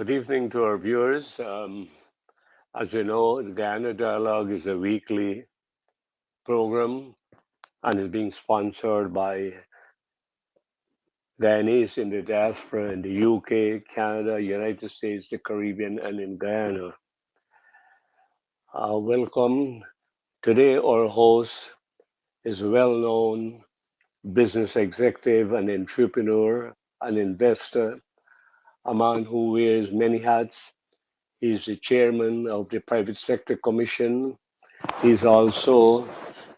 Good evening to our viewers. As you know, the Guyana Dialogue is a weekly program and is being sponsored by Guyanese in the diaspora in the UK, Canada, United States, the Caribbean, and in Guyana. Welcome. Today, our host is a well known business executive, an entrepreneur, an investor, a man who wears many hats. He's the chairman of the Private Sector Commission. He's also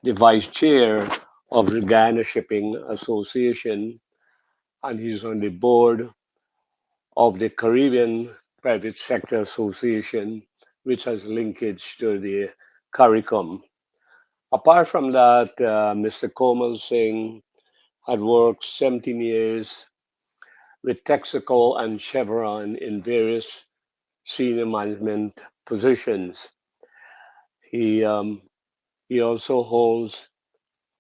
the vice chair of the Guyana Shipping Association, and he's on the board of the Caribbean Private Sector Association, which has linkage to the CARICOM. Apart from that, Mr. Komal Singh had worked 17 years with Texaco and Chevron in various senior management positions. He um, he also holds,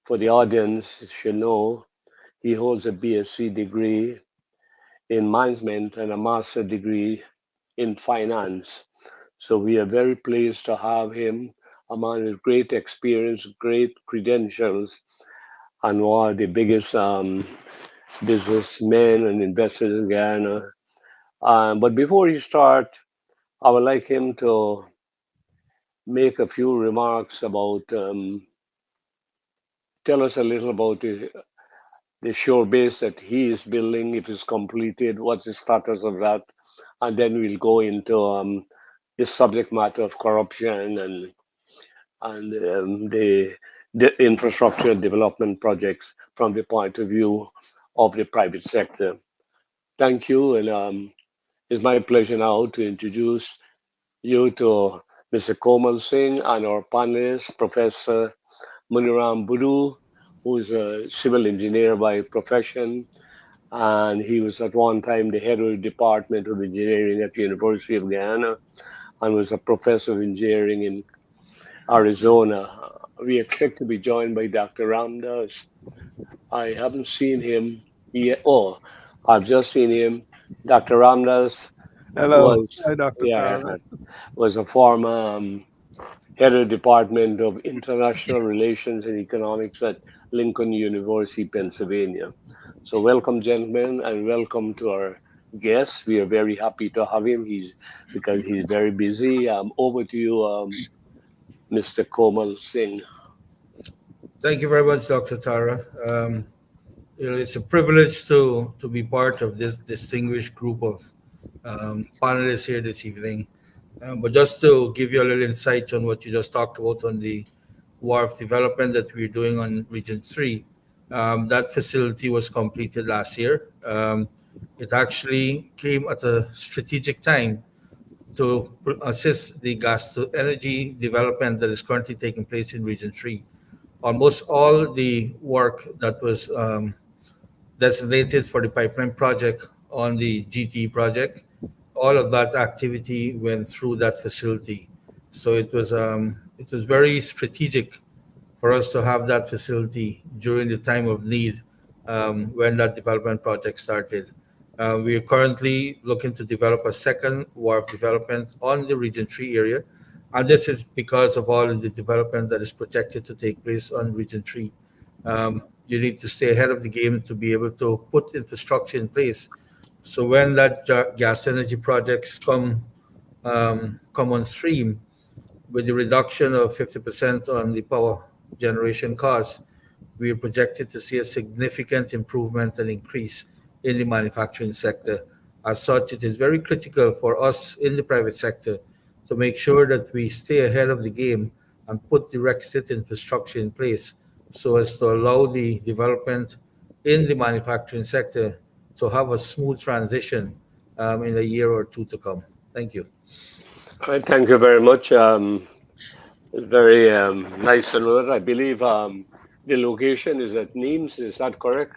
for the audience, should know, he holds a BSc degree in management and a master degree in finance. So we are very pleased to have him, a man with great experience, great credentials, and one of the biggest businessmen and investors in Guyana. But before he starts, I would like him to make a few remarks about, tell us a little about the shore base that he is building, if it's completed, what's the status of that, and then we'll go into the subject matter of corruption and the infrastructure development projects from the point of view of the private sector. Thank you, and it's my pleasure now to introduce you to Mr. Komal Singh and our panelist, Professor Muniram Budu, who is a civil engineer by profession, and he was at one time the head of the Department of Engineering at the University of Guyana and was a professor of engineering in Arizona. We expect to be joined by Dr. Ramdas. I haven't seen him yet. Oh, I've just seen him. Dr. Ramdas Hello. was, Hi, Dr. yeah, Tara. was a former head of the Department of International Relations and Economics at Lincoln University, Pennsylvania. So, welcome, gentlemen, and welcome to our guest. We are very happy to have him. He's very busy. Over to you, Mr. Komal Singh. Thank you very much, Dr. Tara. It's a privilege to be part of this distinguished group of panelists here this evening. But just to give you a little insight on what you just talked about on the wharf development that we're doing on Region 3, that facility was completed last year. It actually came at a strategic time to assist the gas to energy development that is currently taking place in Region 3. Almost all the work that was designated for the pipeline project on the GT project, all of that activity went through that facility. So it was very strategic for us to have that facility during the time of need when that development project started. We are currently looking to develop a second wharf development on the Region 3 area, and this is because of all of the development that is projected to take place on Region 3. You need to stay ahead of the game to be able to put infrastructure in place. So when that gas energy projects come on stream, with the reduction of 50% on the power generation costs, we are projected to see a significant improvement and increase in the manufacturing sector. As such, it is very critical for us in the private sector to make sure that we stay ahead of the game and put the requisite infrastructure in place so as to allow the development in the manufacturing sector to have a smooth transition in a year or two to come. Thank you. All right, thank you very much. Very nice to know that. I believe the location is at Nimes. Is that correct?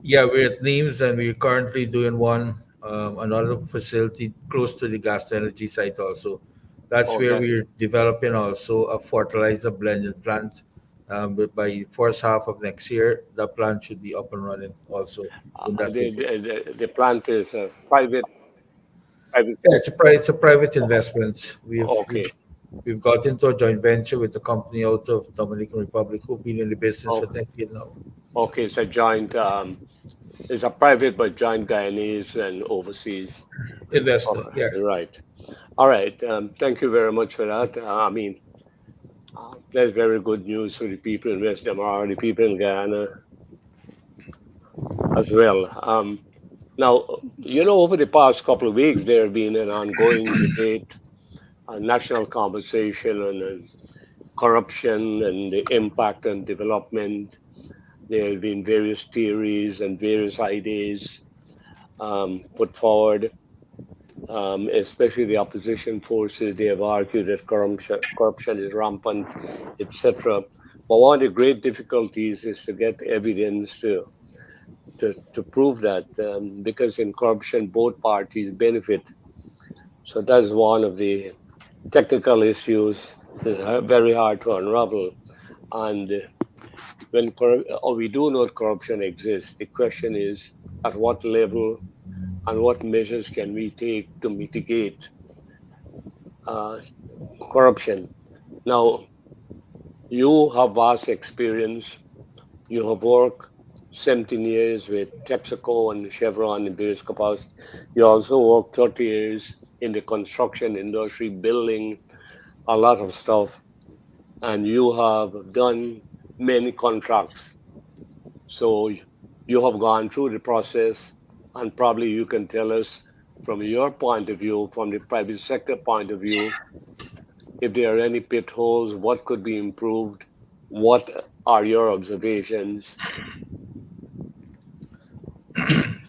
Yeah, we're at Nimes and we're currently doing another facility close to the gas energy site also. That's where Okay. we're developing also a fertilizer blending plant. But by first half of next year, the plant should be up and running also in that location. The plant is a private private Yeah, sector. it's a private investment. Okay. We've got into a joint venture with a company out of Dominican Republic who've been in the business for Oh, decades now. okay. It's a joint. It's a private but joint Guyanese and overseas. Investor, Oh, yeah. right. All right. Thank you very much for that. I mean, that's very good news for the people in West Damar, the people in Guyana as well. Now, over the past couple of weeks, there have been an ongoing debate, a national conversation on corruption and the impact on development. There have been various theories and various ideas put forward, especially the opposition forces. They have argued that corruption is rampant, etc. But one of the great difficulties is to get evidence to prove that, because in corruption, both parties benefit. So that's one of the technical issues. It's very hard to unravel. And we do know corruption exists. The question is at what level and what measures can we take to mitigate uh, corruption. Now, you have vast experience. You have worked 17 years with Texaco and Chevron in various capacities. You also worked 30 years in the construction industry, building a lot of stuff, and you have done many contracts. So you have gone through the process, and probably you can tell us from your point of view, from the private sector point of view, if there are any pitfalls, what could be improved, what are your observations?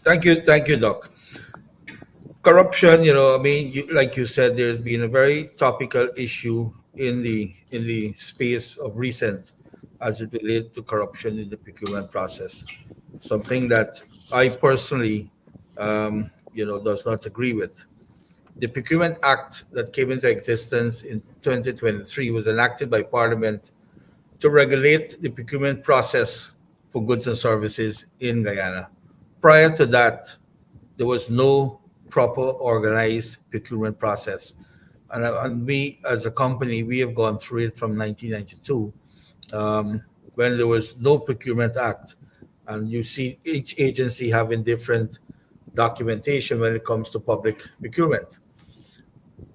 Thank you, Doc. Corruption, I mean, like you said, there's been a very topical issue in the space of recent as it relates to corruption in the procurement process. Something that I personally, does not agree with. The Procurement Act that came into existence in 2023 was enacted by Parliament to regulate the procurement process for goods and services in Guyana. Prior to that, there was no proper organized procurement process. And we, as a company, we have gone through it from 1992, when there was no Procurement Act. And you see each agency having different documentation when it comes to public procurement.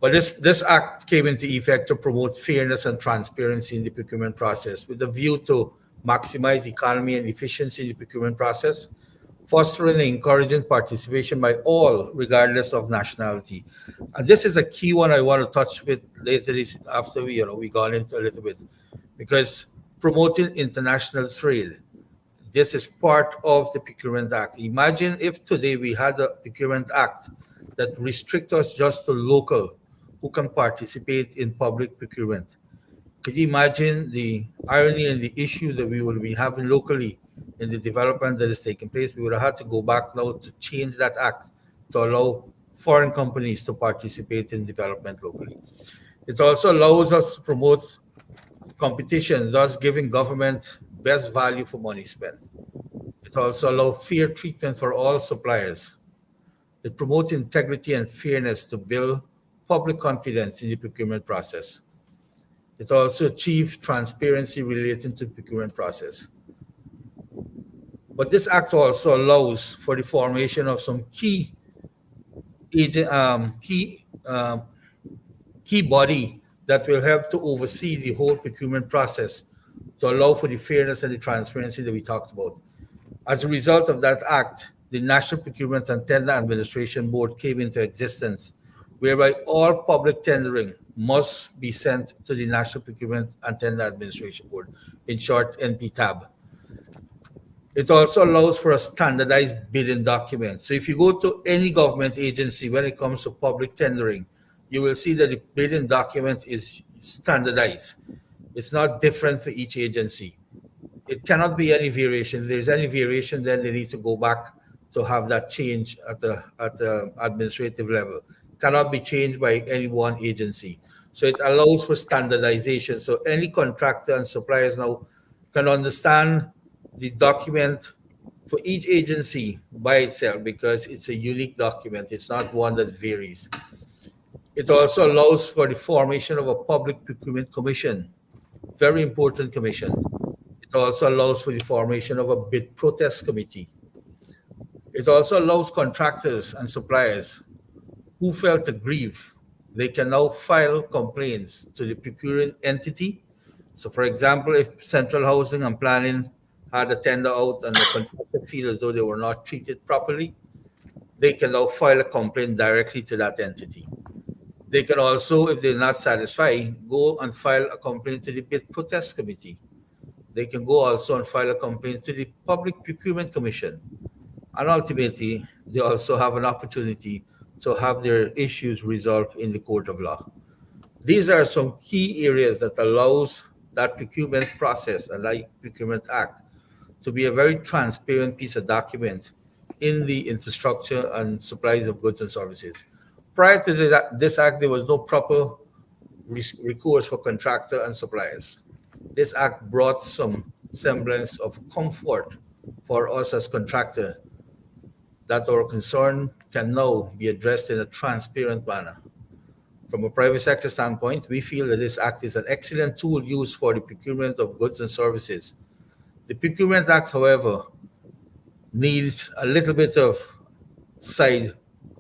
But this act came into effect to promote fairness and transparency in the procurement process with a view to maximize economy and efficiency in the procurement process, fostering and encouraging participation by all, regardless of nationality. And this is a key one I want to touch with later this after we got into a little bit, because promoting international trade. This is part of the Procurement Act. Imagine if today we had a Procurement Act that restricts us just to local who can participate in public procurement. Could you imagine the irony and the issue that we will be having locally in the development that is taking place? We would have had to go back now to change that act to allow foreign companies to participate in development locally. It also allows us to promote competition, thus giving government best value for money spent. It also allows fair treatment for all suppliers. It promotes integrity and fairness to build public confidence in the procurement process. It also achieves transparency relating to the procurement process. But this act also allows for the formation of some agent, key body that will help to oversee the whole procurement process to allow for the fairness and the transparency that we talked about. As a result of that act, the National Procurement and Tender Administration Board came into existence, whereby all public tendering must be sent to the National Procurement and Tender Administration Board, in short, NPTAB. It also allows for a standardized bidding document. So if you go to any government agency when it comes to public tendering, you will see that the bidding document is standardized. It's not different for each agency. It cannot be any variation. If there's any variation, then they need to go back to have that change at the administrative level. Cannot be changed by any one agency. So it allows for standardization. So any contractor and suppliers now can understand the document for each agency by itself because it's a unique document. It's not one that varies. It also allows for the formation of a public procurement commission, very important commission. It also allows for the formation of a bid protest committee. It also allows contractors and suppliers who felt aggrieved. They can now file complaints to the procuring entity. So, for example, if Central Housing and Planning had a tender out and the contractor feel as though they were not treated properly, they can now file a complaint directly to that entity. They can also, if they're not satisfied, go and file a complaint to the bid protest committee. They can go also and file a complaint to the Public Procurement Commission. And ultimately, they also have an opportunity to have their issues resolved in the court of law. These are some key areas that allows that procurement process and that procurement act to be a very transparent piece of document in the infrastructure and supplies of goods and services. Prior to this act, there was no proper recourse for contractor and suppliers. This act brought some semblance of comfort for us as contractor that our concern can now be addressed in a transparent manner. From a private sector standpoint, we feel that this act is an excellent tool used for the procurement of goods and services. The Procurement Act, however, needs a little bit of side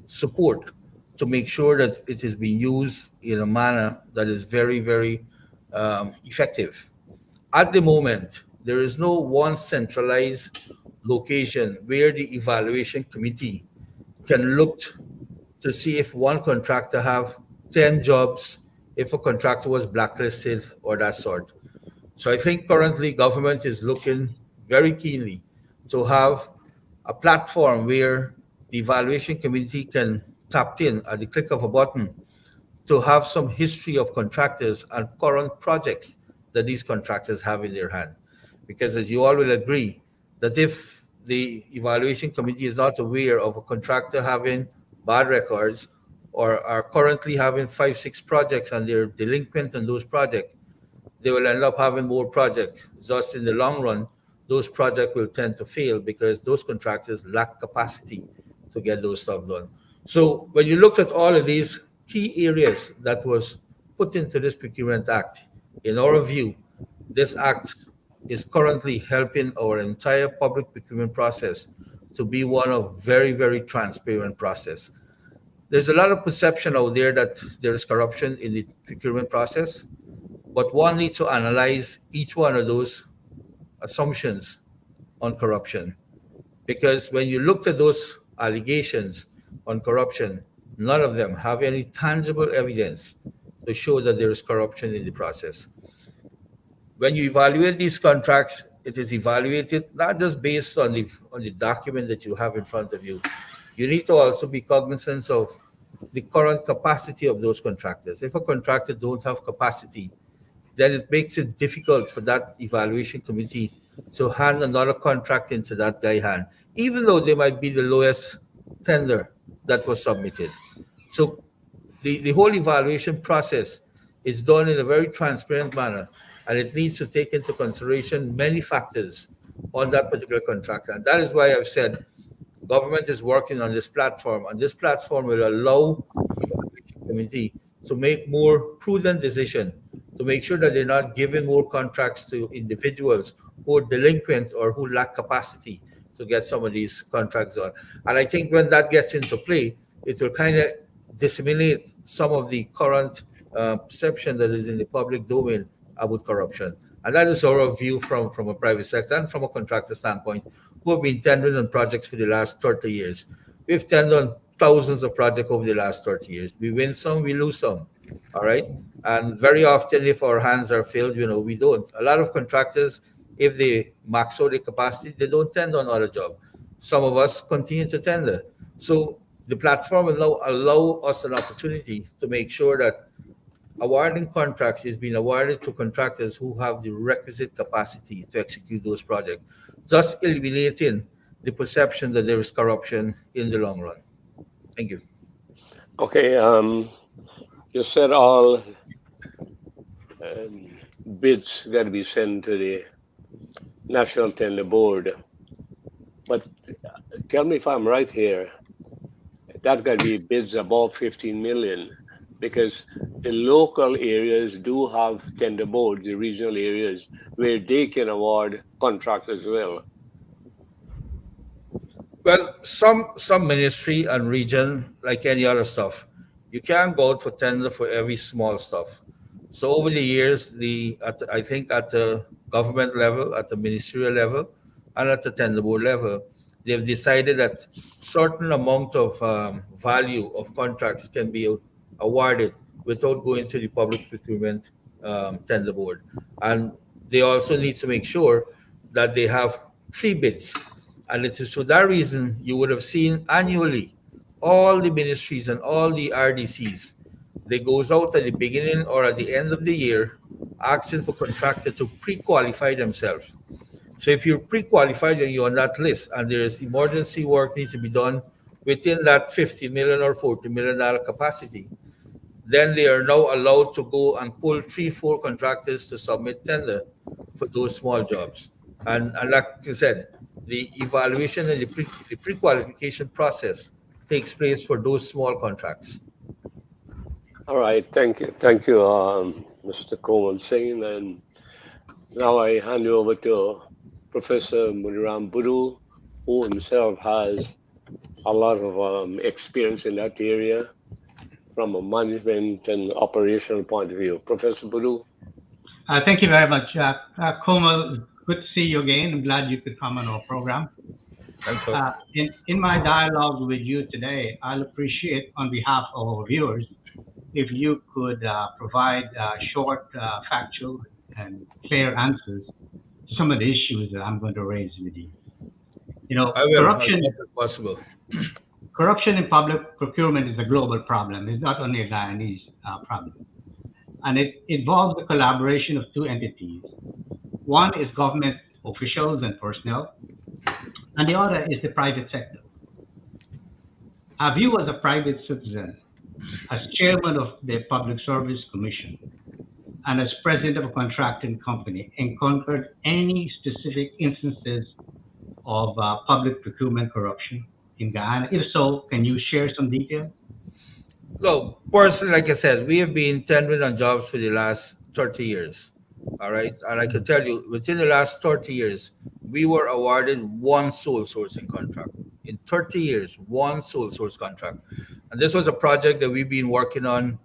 support to make sure that it is being used in a manner that is very, very effective. At the moment, there is no one centralized location where the evaluation committee can look to see if one contractor have 10 jobs, if a contractor was blacklisted or that sort. So I think currently government is looking very keenly to have a platform where the evaluation committee can tap in at the click of a button to have some history of contractors and current projects that these contractors have in their hand. Because as you all will agree, that if the evaluation committee is not aware of a contractor having bad records or are currently having five, six projects and they're delinquent on those projects, they will end up having more projects. Thus, in the long run, those projects will tend to fail because those contractors lack capacity to get those stuff done. So when you looked at all of these key areas that was put into this Procurement Act, in our view, this act is currently helping our entire public procurement process to be one of very, very transparent process. There's a lot of perception out there that there is corruption in the procurement process, but one needs to analyze each one of those assumptions on corruption. Because when you look at those allegations on corruption, none of them have any tangible evidence to show that there is corruption in the process. When you evaluate these contracts, it is evaluated not just based on the document that you have in front of you. You need to also be cognizant of the current capacity of those contractors. If a contractor don't have capacity, then it makes it difficult for that evaluation committee to hand another contract into that guy hand, even though they might be the lowest tender that was submitted. So the whole evaluation process is done in a very transparent manner, and it needs to take into consideration many factors on that particular contractor. And that is why I've said government is working on this platform, and this platform will allow the evaluation committee to make more prudent decisions to make sure that they're not giving more contracts to individuals who are delinquent or who lack capacity to get some of these contracts on. And I think when that gets into play, it will kind of disseminate some of the current perception that is in the public domain about corruption. And that is our view from a private sector and from a contractor standpoint, who have been tendering on projects for the last 30 years. We've tendered on thousands of projects over the last 30 years. We win some, we lose some. All right. And very often, if our hands are filled, we don't. A lot of contractors, if they max out their capacity, they don't tender on other jobs. Some of us continue to tender. So the platform will now allow us an opportunity to make sure that awarding contracts is being awarded to contractors who have the requisite capacity to execute those projects, thus eliminating the perception that there is corruption in the long run. Thank you. Okay, you said all um, bids got to be sent to the National Tender Board. But tell me if I'm right here. That got to be bids above 15 million because the local areas do have tender boards, the regional areas, where they can award contracts as well. Well, some ministry and region, like any other stuff, you can't go out for tender for every small stuff. So over the years, I think at the government level, at the ministerial level, and at the tender board level, they've decided that certain amount of value of contracts can be awarded without going to the public procurement tender board, and they also need to make sure that they have three bids. And it is for that reason you would have seen annually all the ministries and all the RDCs. They goes out at the beginning or at the end of the year asking for contractors to pre-qualify themselves. So if you're pre-qualified and you're on that list and there is emergency work needs to be done within that 50 million or $40 million capacity, then they are now allowed to go and pull three, four contractors to submit tender for those small jobs. And like you said, the evaluation and the pre-qualification process takes place for those small contracts. All right, thank you, Mr. Komal Singh. And now I hand you over to Professor Muniram Budu, who himself has a lot of experience in that area from a management and operational point of view. Professor Budu. Thank you very much. Komal, good to see you again. I'm glad you could come on our program. Thanks, sir. In my dialogue with you today, I'll appreciate on behalf of our viewers if you could provide short, factual, and clear answers to some of the issues that I'm going to raise with you. You know, I will, as much as possible. corruption in public procurement is a global problem. It's not only a Guyanese problem. And it involves the collaboration of two entities. One is government officials and personnel, and the other is the private sector. Have you, as a private citizen, as chairman of the Public Service Commission, and as president of a contracting company, encountered any specific instances of public procurement corruption in Guyana? If so, can you share some details? No, personally, like I said, we have been tendering on jobs for the last 30 years. All right. And I can tell you, within the last 30 years, we were awarded one sole sourcing contract. In 30 years, one sole source contract. And this was a project that we've been working on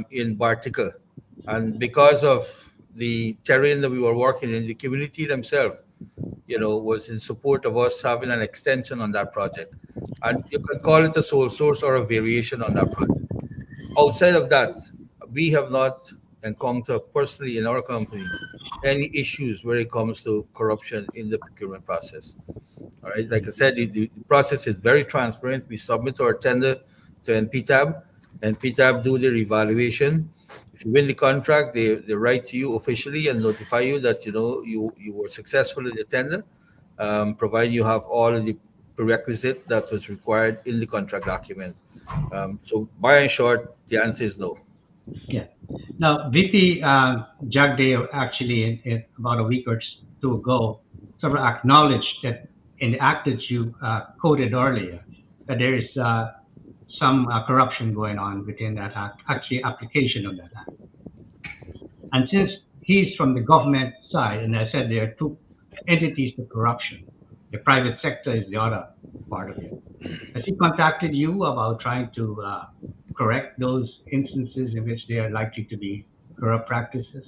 in Bartica. And because of the terrain that we were working in, the community themselves, was in support of us having an extension on that project. And you can call it a sole source or a variation on that project. Outside of that, we have not encountered personally in our company any issues when it comes to corruption in the procurement process. All right, like I said, the process is very transparent. We submit our tender to NPTAB, and PTAB do their evaluation. If you win the contract, they write to you officially and notify you that you were successful in the tender, provided you have all of the prerequisite that was required in the contract document. So, by and short, the answer is no. Yeah. Now, VP Jagdev actually, about a week or two ago, sort of acknowledged that in the act that you quoted earlier, that there is some corruption going on within that act, actually application of that act. And since he's from the government side, and I said there are two entities to corruption, the private sector is the other part of it. Has he contacted you about trying to correct those instances in which there are likely to be corrupt practices?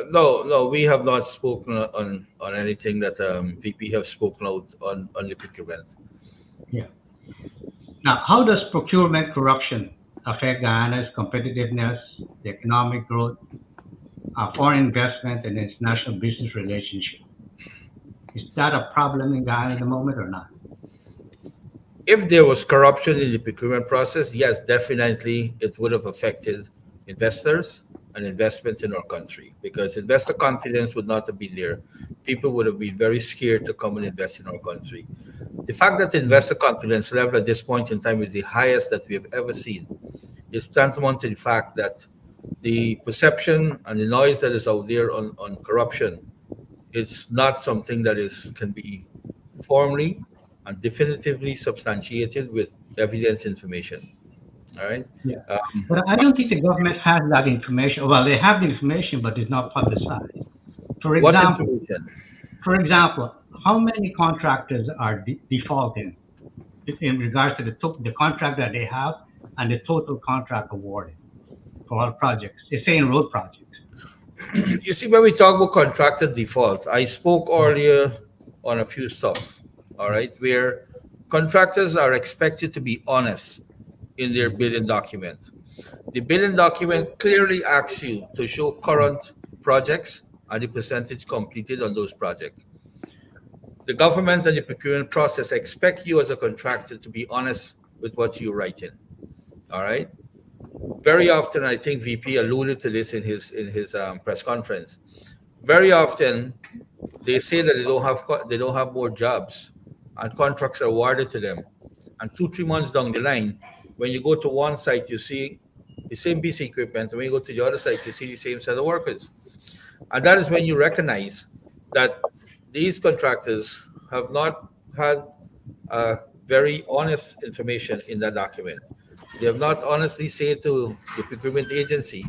No, we have not spoken on anything that VP have spoken out on the procurement. Yeah. Now, how does procurement corruption affect Guyana's competitiveness, the economic growth, foreign investment, and international business relationship? Is that a problem in Guyana at the moment or not? If there was corruption in the procurement process, yes, definitely it would have affected investors and investment in our country because investor confidence would not have been there. People would have been very scared to come and invest in our country. The fact that the investor confidence level at this point in time is the highest that we have ever seen is tantamount to the fact that the perception and the noise that is out there on corruption, it's not something that can be formally and definitively substantiated with evidence information. All right. Yeah. Um, But I but don't think the government has that information. Well, they have the information, but it's not publicized. For what example, information? for example, how many contractors are defaulting in regards to the contract that they have and the total contract awarded for all projects? They say in road projects. You see, when we talk about contractor default, I spoke earlier on a few stuff, all right, where contractors are expected to be honest in their bidding document. The bidding document clearly asks you to show current projects and the percentage completed on those projects. The government and the procurement process expect you as a contractor to be honest with what you write in. All right. Very often, I think VP alluded to this in his press conference. Very often, they say that they don't have more jobs, and contracts are awarded to them. And 2 3 months down the line, when you go to one site, you see the same piece of equipment, and when you go to the other site, you see the same set of workers. And that is when you recognize that these contractors have not had very honest information in that document. They have not honestly said to the procurement agency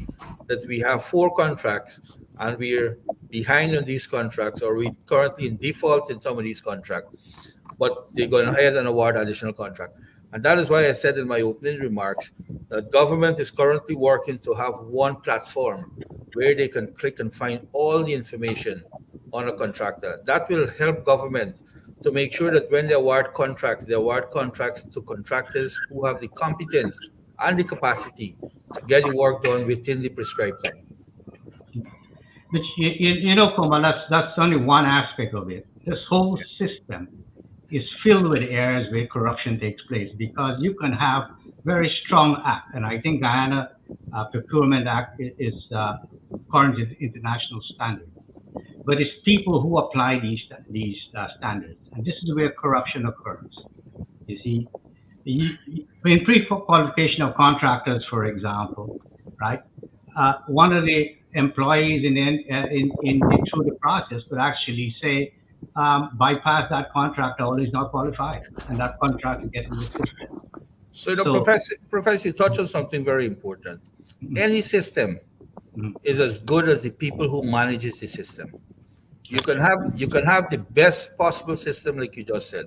that we have 4 contracts and we're behind on these contracts, or we currently in default in some of these contracts, but they're going ahead and award additional contract. And that is why I said in my opening remarks that government is currently working to have one platform where they can click and find all the information on a contractor. That will help government to make sure that when they award contracts to contractors who have the competence and the capacity to get the work done within the prescribed time. But Komal, that's only one aspect of it. This whole system is filled with areas where corruption takes place because you can have very strong act, and I think Guyana Procurement Act is according to international standards. But it's people who apply these standards, and this is where corruption occurs. You see, in pre-qualification of contractors, for example, right? One of the employees through the process could actually say, bypass that contractor, or is not qualified, and that contractor gets resisted. So, Professor, you touched on something very important. Any system is as good as the people who manages the system. You can have the best possible system, like you just said,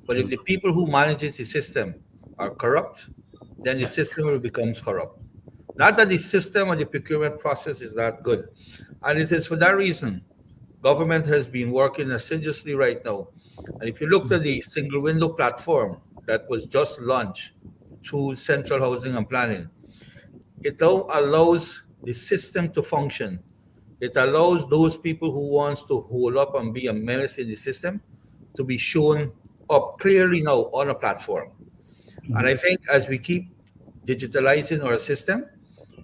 but if the people who manages the system are corrupt, then the system will become corrupt. Not that the system or the procurement process is not good, and it is for that reason government has been working assiduously right now. And if you look at the single window platform that was just launched through Central Housing and Planning, it now allows the system to function. It allows those people who wants to hold up and be a menace in the system to be shown up clearly now on a platform. And I think as we keep digitalizing our system,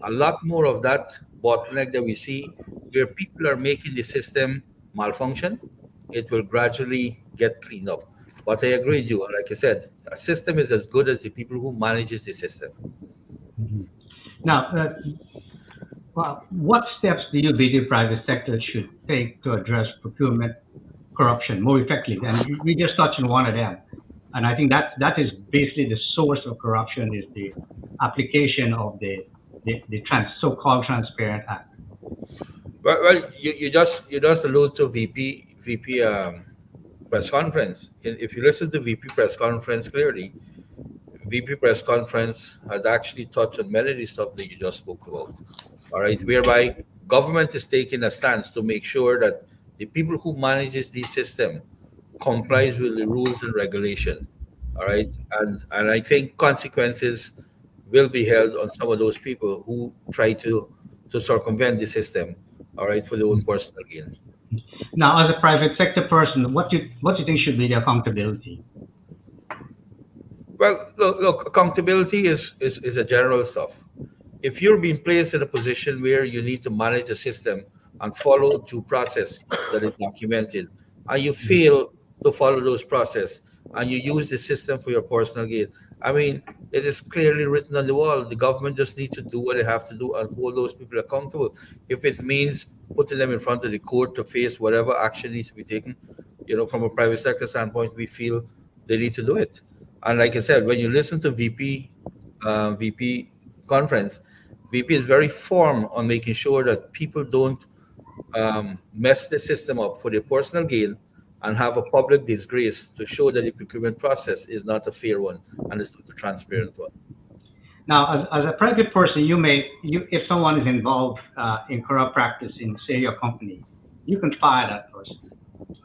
a lot more of that bottleneck that we see where people are making the system malfunction, it will gradually get cleaned up. But I agree with you. Like I said, a system is as good as the people who manages the system. Now, well, what steps do you believe the private sector should take to address procurement corruption more effectively? And we just touched on one of them. And I think that is basically the source of corruption is the application of the so-called Transparent Act. Well, you just allude to VP press conference. If you listen to VP press conference clearly, VP press conference has actually touched on many of the stuff that you just spoke about. All right, whereby government is taking a stance to make sure that the people who manages the system complies with the rules and regulation. All right, and I think consequences will be held on some of those people who try to circumvent the system. All right, for their own personal gain. Now, as a private sector person, what do you think should be the accountability? Well, look, accountability is a general stuff. If you're being placed in a position where you need to manage a system and follow due process that is documented, and you fail to follow those process, and you use the system for your personal gain, I mean, it is clearly written on the wall. The government just needs to do what they have to do and hold those people accountable. If it means putting them in front of the court to face whatever action needs to be taken, from a private sector standpoint, we feel they need to do it. And like I said, when you listen to VP conference, VP is very firm on making sure that people don't mess the system up for their personal gain and have a public disgrace to show that the procurement process is not a fair one and it's not a transparent one. Now, as a private person, if someone is involved in corrupt practice in, say, your company, you can fire that person.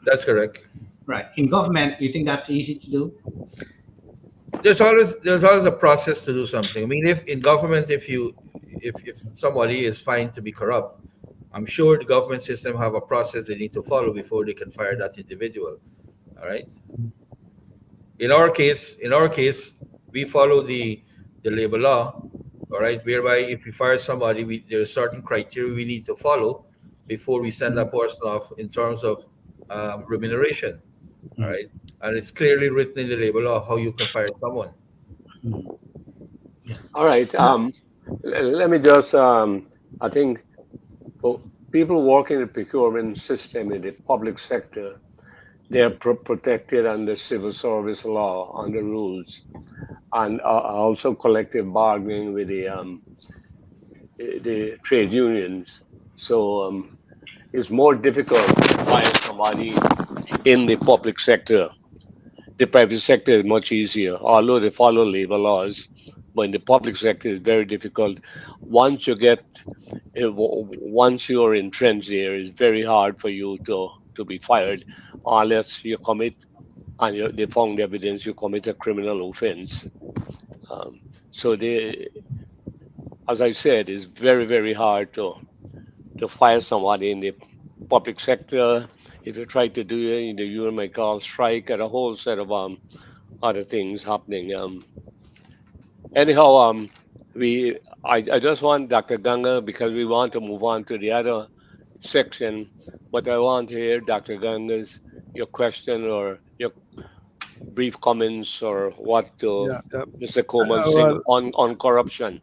That's correct. Right. In government, you think that's easy to do? There's always a process to do something. I mean, if in government, if somebody is found to be corrupt, I'm sure the government system have a process they need to follow before they can fire that individual. All right. In our case, we follow the labor law. All right, whereby if we fire somebody, there are certain criteria we need to follow before we send that person off in terms of remuneration. All Mm. right, and it's clearly written in the labor law how you can fire someone. Mm. Yeah. All right. Let me just, I think for people working in the procurement system in the public sector, they're protected under civil service law, under rules, and also collective bargaining with the trade unions. So it's more difficult to find somebody in the public sector. The private sector is much easier, although they follow labor laws. But in the public sector, it's very difficult. Once you get, once you're entrenched there, it's very hard for you to be fired unless you commit and they found evidence you commit a criminal offense. Um, so they, as I said, it's very, very hard to fire somebody in the public sector. If you try to do it, you might call strike and a whole set of other things happening. Anyhow, I just want Dr. Ganga because we want to move on to the other section, but I want to hear Dr. Ganga's your question or your brief comments or what to Yeah, yeah. Mr. Komal Singh Well, on corruption.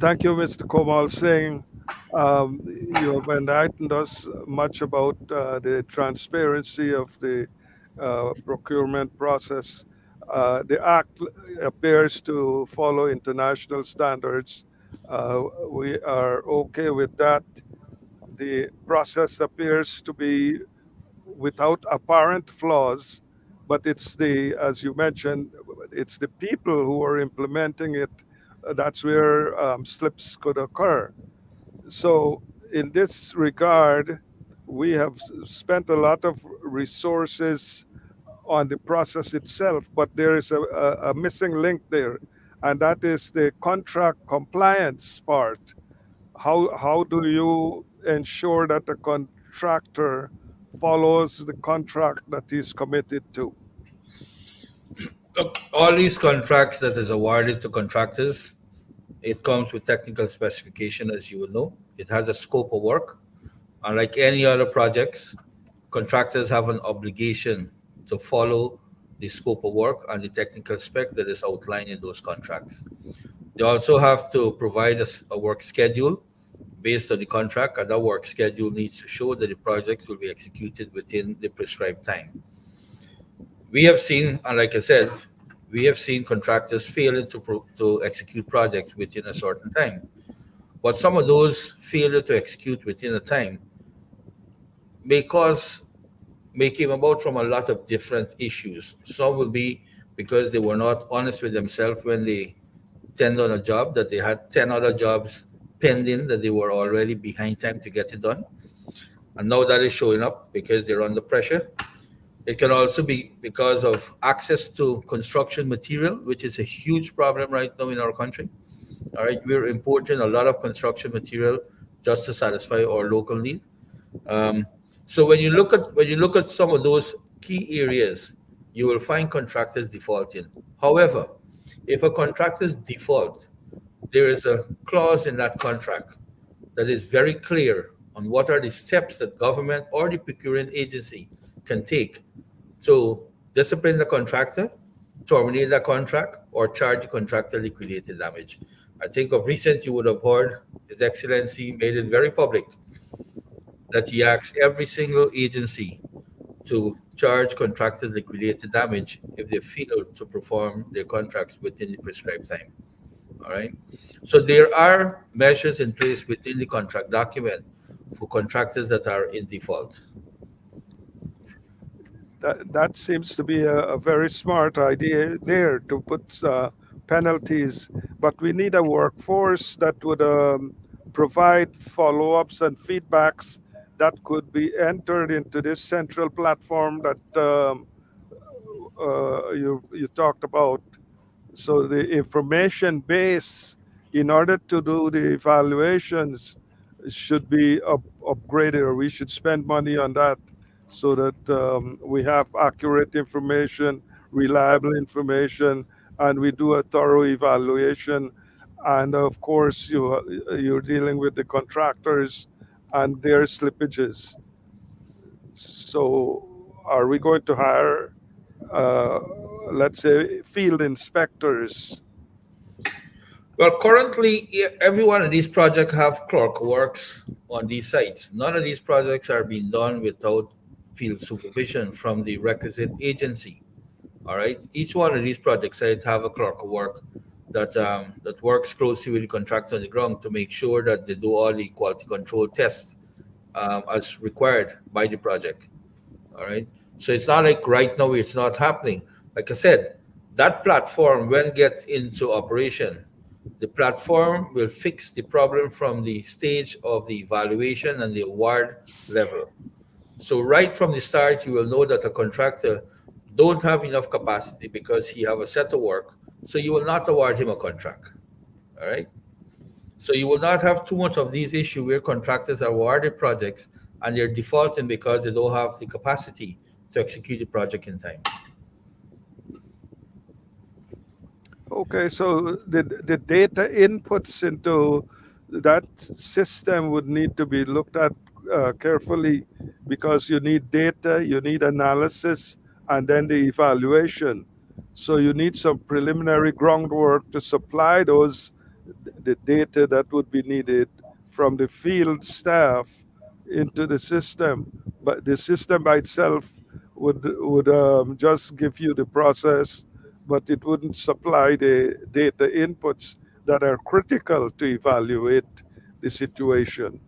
thank you, Mr. Komal Singh. You have enlightened us much about the transparency of the procurement process. The Act appears to follow international standards. We are okay with that. The process appears to be without apparent flaws, but it's as you mentioned, it's the people who are implementing it. That's where slips could occur. So, in this regard, we have spent a lot of resources on the process itself, but there is a missing link there, and that is the contract compliance part. How do you ensure that the contractor follows the contract that he's committed to? Look, all these contracts that is awarded to contractors, it comes with technical specification, as you will know. It has a scope of work. Unlike any other projects, contractors have an obligation to follow the scope of work and the technical spec that is outlined in those contracts. They also have to provide a work schedule based on the contract, and that work schedule needs to show that the project will be executed within the prescribed time. We have seen, and like I said, we have seen contractors failing to execute projects within a certain time. But some of those failure to execute within a time may cause may came about from a lot of different issues. Some will be because they were not honest with themselves when they tender on a job, that they had 10 other jobs pending that they were already behind time to get it done. And now that is showing up because they're under pressure. It can also be because of access to construction material, which is a huge problem right now in our country. All right, we're importing a lot of construction material just to satisfy our local need. Um, so when you look at some of those key areas, you will find contractors defaulting. However, if a contractor's default, there is a clause in that contract that is very clear on what are the steps that government or the procuring agency can take to discipline the contractor, terminate the contract, or charge the contractor liquidated damage. I think of recent you would have heard His Excellency made it very public that he asked every single agency to charge contractors liquidated damage if they fail to perform their contracts within the prescribed time. All right. So there are measures in place within the contract document for contractors that are in default. That seems to be a very smart idea there to put penalties, but we need a workforce that would provide follow-ups and feedbacks that could be entered into this central platform that you talked about. So the information base, in order to do the evaluations, should be upgraded, or we should spend money on that so that we have accurate information, reliable information, and we do a thorough evaluation. And of course, you're dealing with the contractors and their slippages. So, are we going to hire, uh, let's say, field inspectors? Well, currently, every one of these projects have clerk works on these sites. None of these projects are being done without field supervision from the requisite agency. All right. Each one of these project sites have a clerk of work that works closely with the contractor on the ground to make sure that they do all the quality control tests as required by the project. All right. So it's not like right now it's not happening. Like I said, that platform when gets into operation, the platform will fix the problem from the stage of the evaluation and the award level. So right from the start, you will know that a contractor don't have enough capacity because he have a set of work. So you will not award him a contract. All right. So you will not have too much of these issues where contractors are awarded projects and they're defaulting because they don't have the capacity to execute the project in time. Okay, so the data inputs into that system would need to be looked at carefully, because you need data, you need analysis, and then the evaluation. So you need some preliminary groundwork to supply the data that would be needed from the field staff into the system. But the system by itself would just give you the process, but it wouldn't supply the data inputs that are critical to evaluate the situation.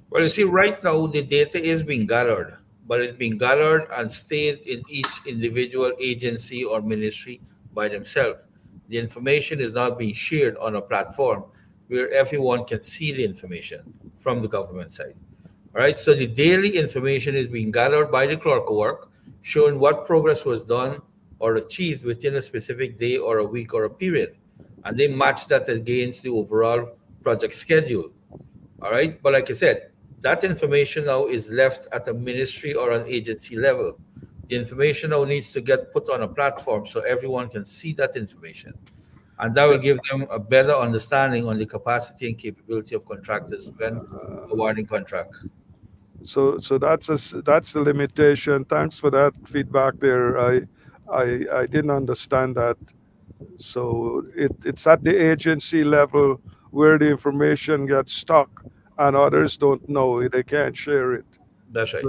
Well, you see, right now the data is being gathered, but it's being gathered and stayed in each individual agency or ministry by themselves. The information is not being shared on a platform where everyone can see the information from the government side. All right, so the daily information is being gathered by the clerk of work, showing what progress was done or achieved within a specific day or a week or a period. And they match that against the overall project schedule. All right. But like I said, that information now is left at a ministry or an agency level. The information now needs to get put on a platform so everyone can see that information. And that will give them a better understanding on the capacity and capability of contractors when awarding contract. So that's the limitation. Thanks for that feedback there. I didn't understand that. So it's at the agency level where the information gets stuck and others don't know it, they can't share it. That's right.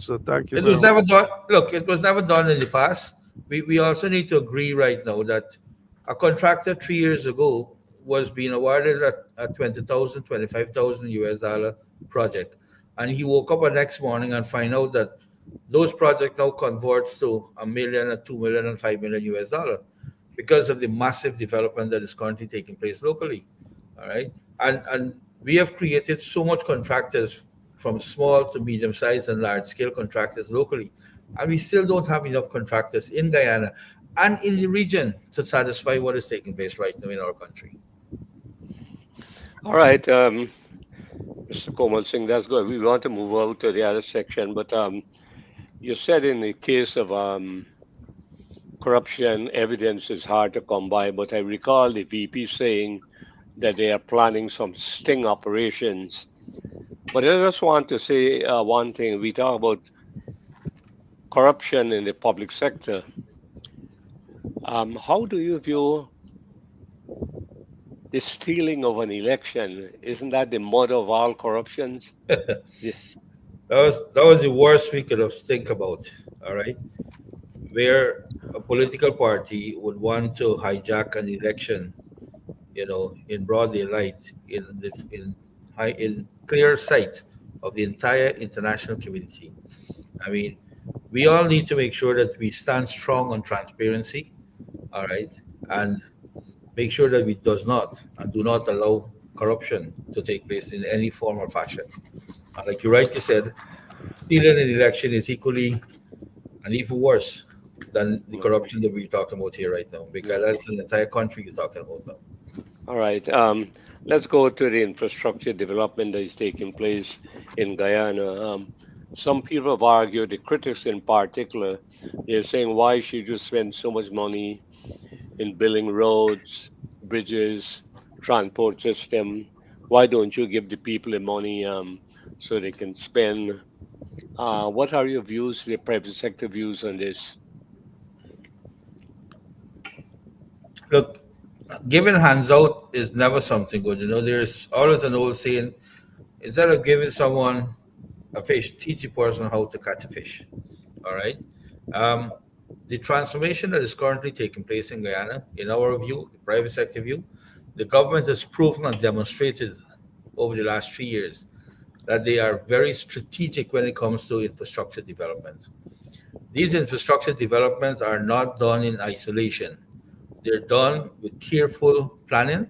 So thank you It very was much. never done. Look, it was never done in the past. We also need to agree right now that a contractor 3 years ago was being awarded a 20,000, 25,000 US dollar project. And he woke up the next morning and find out that those projects now converts to a million and 2 million and 5 million US dollar because of the massive development that is currently taking place locally. All right. And we have created so much contractors from small to medium sized and large scale contractors locally. And we still don't have enough contractors in Guyana and in the region to satisfy what is taking place right now in our country. All right, Mr. Komal Singh, that's good. We want to move over to the other section, but you said in the case of corruption, evidence is hard to come by, but I recall the VP saying that they are planning some sting operations. But I just want to say one thing. We talk about corruption in the public sector. How do you view the stealing of an election? Isn't that the mother of all corruptions? That was the worst we could have think about. All right, where a political party would want to hijack an election, in broad daylight, in clear sight of the entire international community. I mean, we all need to make sure that we stand strong on transparency, all right, and make sure that we does not and do not allow corruption to take place in any form or fashion. Like you rightly said, stealing an election is equally and even worse than the Mhm. corruption that we're talking about here right now, because Yeah. that's an entire country you're talking about now. All right. Let's go to the infrastructure development that is taking place in Guyana. Some people have argued, the critics in particular, they're saying, why should you spend so much money in building roads, bridges, transport system? Why don't you give the people the money so they can spend? What are your views, the private sector views on this? Look, giving hands out is never something good. There's always an old saying: instead of giving someone a fish, teach a person how to catch a fish. All right. Um, the transformation that is currently taking place in Guyana, in our view, the private sector view, the government has proven and demonstrated over the last 3 years that they are very strategic when it comes to infrastructure development. These infrastructure developments are not done in isolation. They're done with careful planning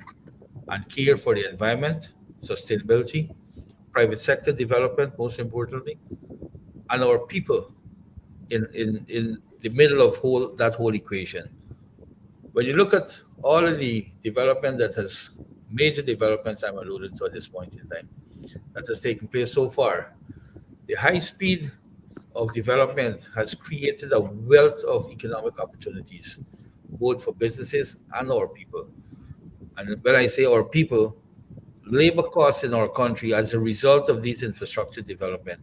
and care for the environment, sustainability, private sector development, most importantly, and our people in the middle of whole equation. When you look at all of the development that has major developments I'm alluded to at this point in time that has taken place so far, the high speed of development has created a wealth of economic opportunities, both for businesses and our people. And when I say our people, labor costs in our country as a result of these infrastructure development,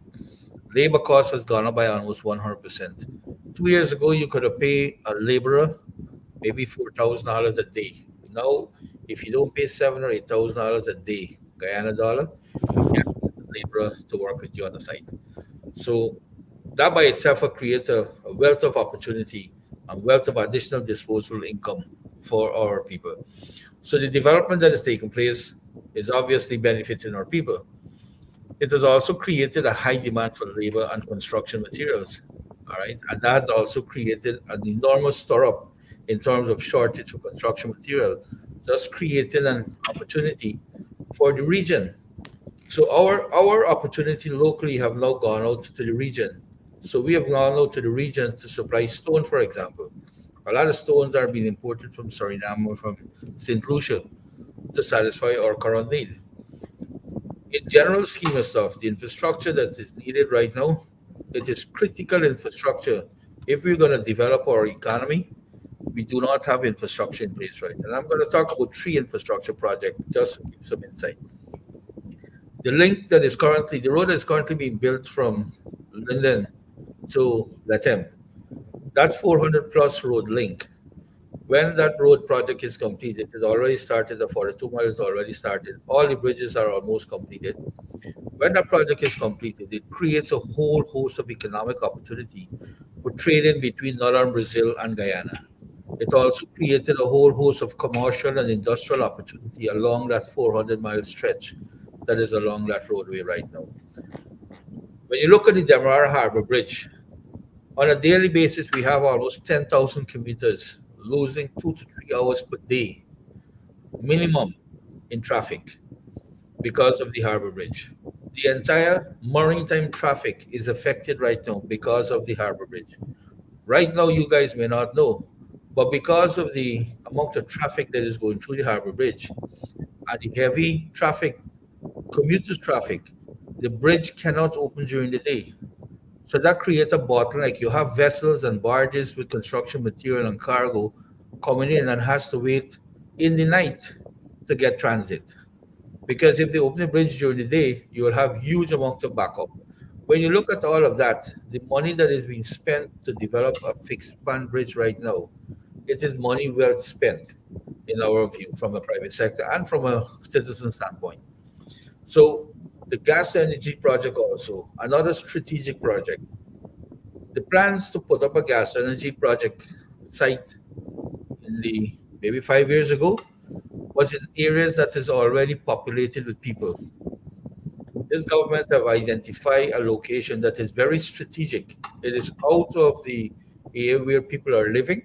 labor costs has gone up by almost 100%. 2 years ago, you could have paid a laborer maybe $4,000 a day. Now, if you don't pay $7,000 or $8,000 a day, Guyana dollar, you can't get a laborer to work with you on the site. So that by itself will create a wealth of opportunity and wealth of additional disposable income for our people. So the development that is taking place is obviously benefiting our people. It has also created a high demand for labor and construction materials. All right. And that has also created an enormous store up in terms of shortage of construction material, thus creating an opportunity for the region. So our opportunity locally have now gone out to the region. So we have gone out to the region to supply stone, for example. A lot of stones are being imported from Suriname or from St. Lucia to satisfy our current need. In general scheme of stuff, the infrastructure that is needed right now, it is critical infrastructure. If we're going to develop our economy, we do not have infrastructure in place right. And I'm going to talk about three infrastructure projects just to give some insight. The road that is currently being built from Linden to Latem, that 400 plus road link, when that road project is completed, it already started, the 42 miles already started, all the bridges are almost completed. When that project is completed, it creates a whole host of economic opportunity for trading between northern Brazil and Guyana. It also created a whole host of commercial and industrial opportunity along that 400-mile stretch that is along that roadway right now. When you look at the Demerara Harbor Bridge, on a daily basis, we have almost 10,000 commuters losing 2 to 3 hours per day minimum in traffic because of the harbor bridge. The entire maritime traffic is affected right now because of the harbor bridge. Right now, you guys may not know, but because of the amount of traffic that is going through the harbor bridge and the heavy traffic, commuters traffic, the bridge cannot open during the day. So that creates a bottleneck. You have vessels and barges with construction material and cargo coming in and has to wait in the night to get transit. Because if they open the bridge during the day, you will have huge amount of backup. When you look at all of that, the money that is being spent to develop a fixed span bridge right now, it is money well spent in our view from a private sector and from a citizen standpoint. So The gas energy project also, another strategic project. The plans to put up a gas energy project site in the maybe 5 years ago was in areas that is already populated with people. This government have identified a location that is very strategic. It is out of the area where people are living.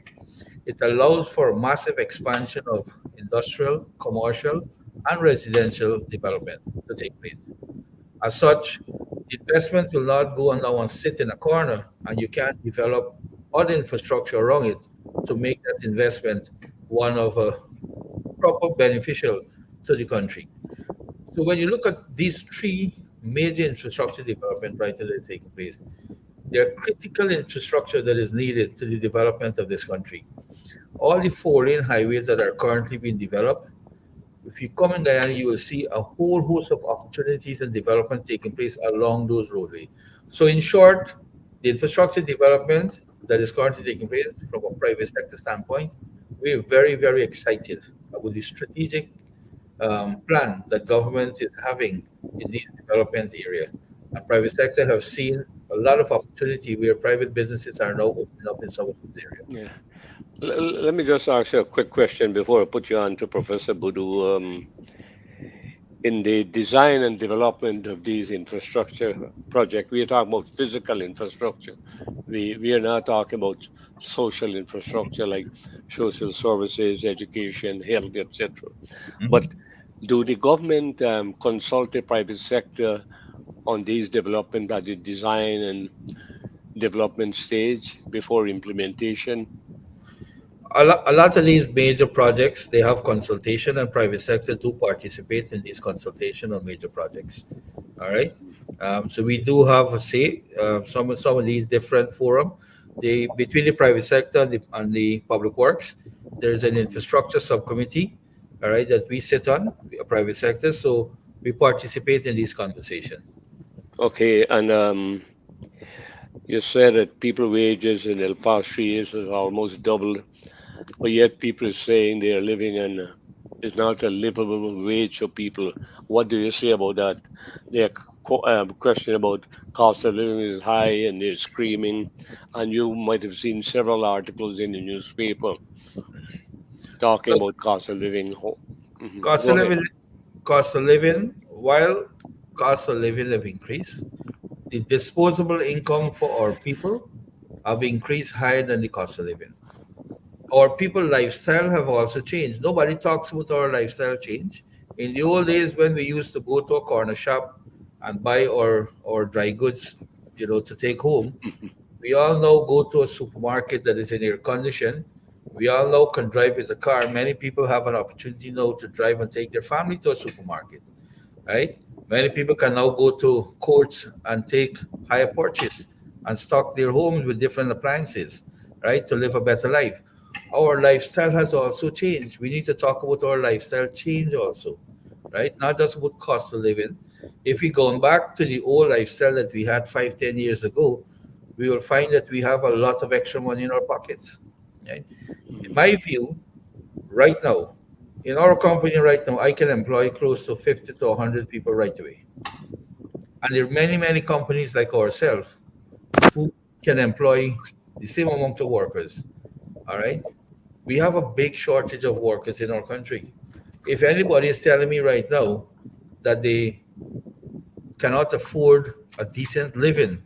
It allows for massive expansion of industrial, commercial, and residential development to take place. As such, the investment will not go on now and sit in a corner, and you can't develop other infrastructure around it to make that investment one of a proper beneficial to the country. So when you look at these three major infrastructure development right that are taking place, they are critical infrastructure that is needed to the development of this country. All the four-lane highways that are currently being developed, if you come in Guyana, you will see a whole host of opportunities and development taking place along those roadways. So, in short, the infrastructure development that is currently taking place from a private sector standpoint, we're very, very excited about the strategic plan that government is having in these development area. And private sector have seen a lot of opportunity where private businesses are now opening up in some of those areas. Yeah. Let me just ask you a quick question before I put you on to Professor Budu. In the design and development of these infrastructure projects, we are talking about physical infrastructure. We are not talking about social infrastructure like social services, education, health, etc. But Mhm. do the government consult the private sector on these development at the design and development stage before implementation? A lot of these major projects, they have consultation, and private sector do participate in these consultation on major projects. All right. So we do have a say. Some of these different forum, they between the private sector and the public works, there's an infrastructure subcommittee. All right, that we sit on, a private sector. So we participate in these conversations. Okay, and you said that people wages in the past 3 years has almost doubled, but yet people are saying they are living in it's not a livable wage for people. What do you say about that? Their question about cost of living is high, and they're screaming. And you might have seen several articles in the newspaper talking Look, about cost of living. cost Go of ahead. living, cost of living, while cost of living have increased, the disposable income for our people have increased higher than the cost of living. Our people lifestyle have also changed. Nobody talks about our lifestyle change. In the old days when we used to go to a corner shop and buy our dry goods, to take home, we all now go to a supermarket that is in air condition. We all now can drive with a car. Many people have an opportunity now to drive and take their family to a supermarket, right? Many people can now go to courts and take higher purchase and stock their homes with different appliances, right, to live a better life. Our lifestyle has also changed. We need to talk about our lifestyle change also, right? Not just about cost of living. If we go back to the old lifestyle that we had 5, 10 years ago, we will find that we have a lot of extra money in our pockets, right? In my view, right now, in our company right now, I can employ close to 50 to 100 people right away. And there are many, many companies like ourselves who can employ the same amount of workers. All right. We have a big shortage of workers in our country. If anybody is telling me right now that they cannot afford a decent living,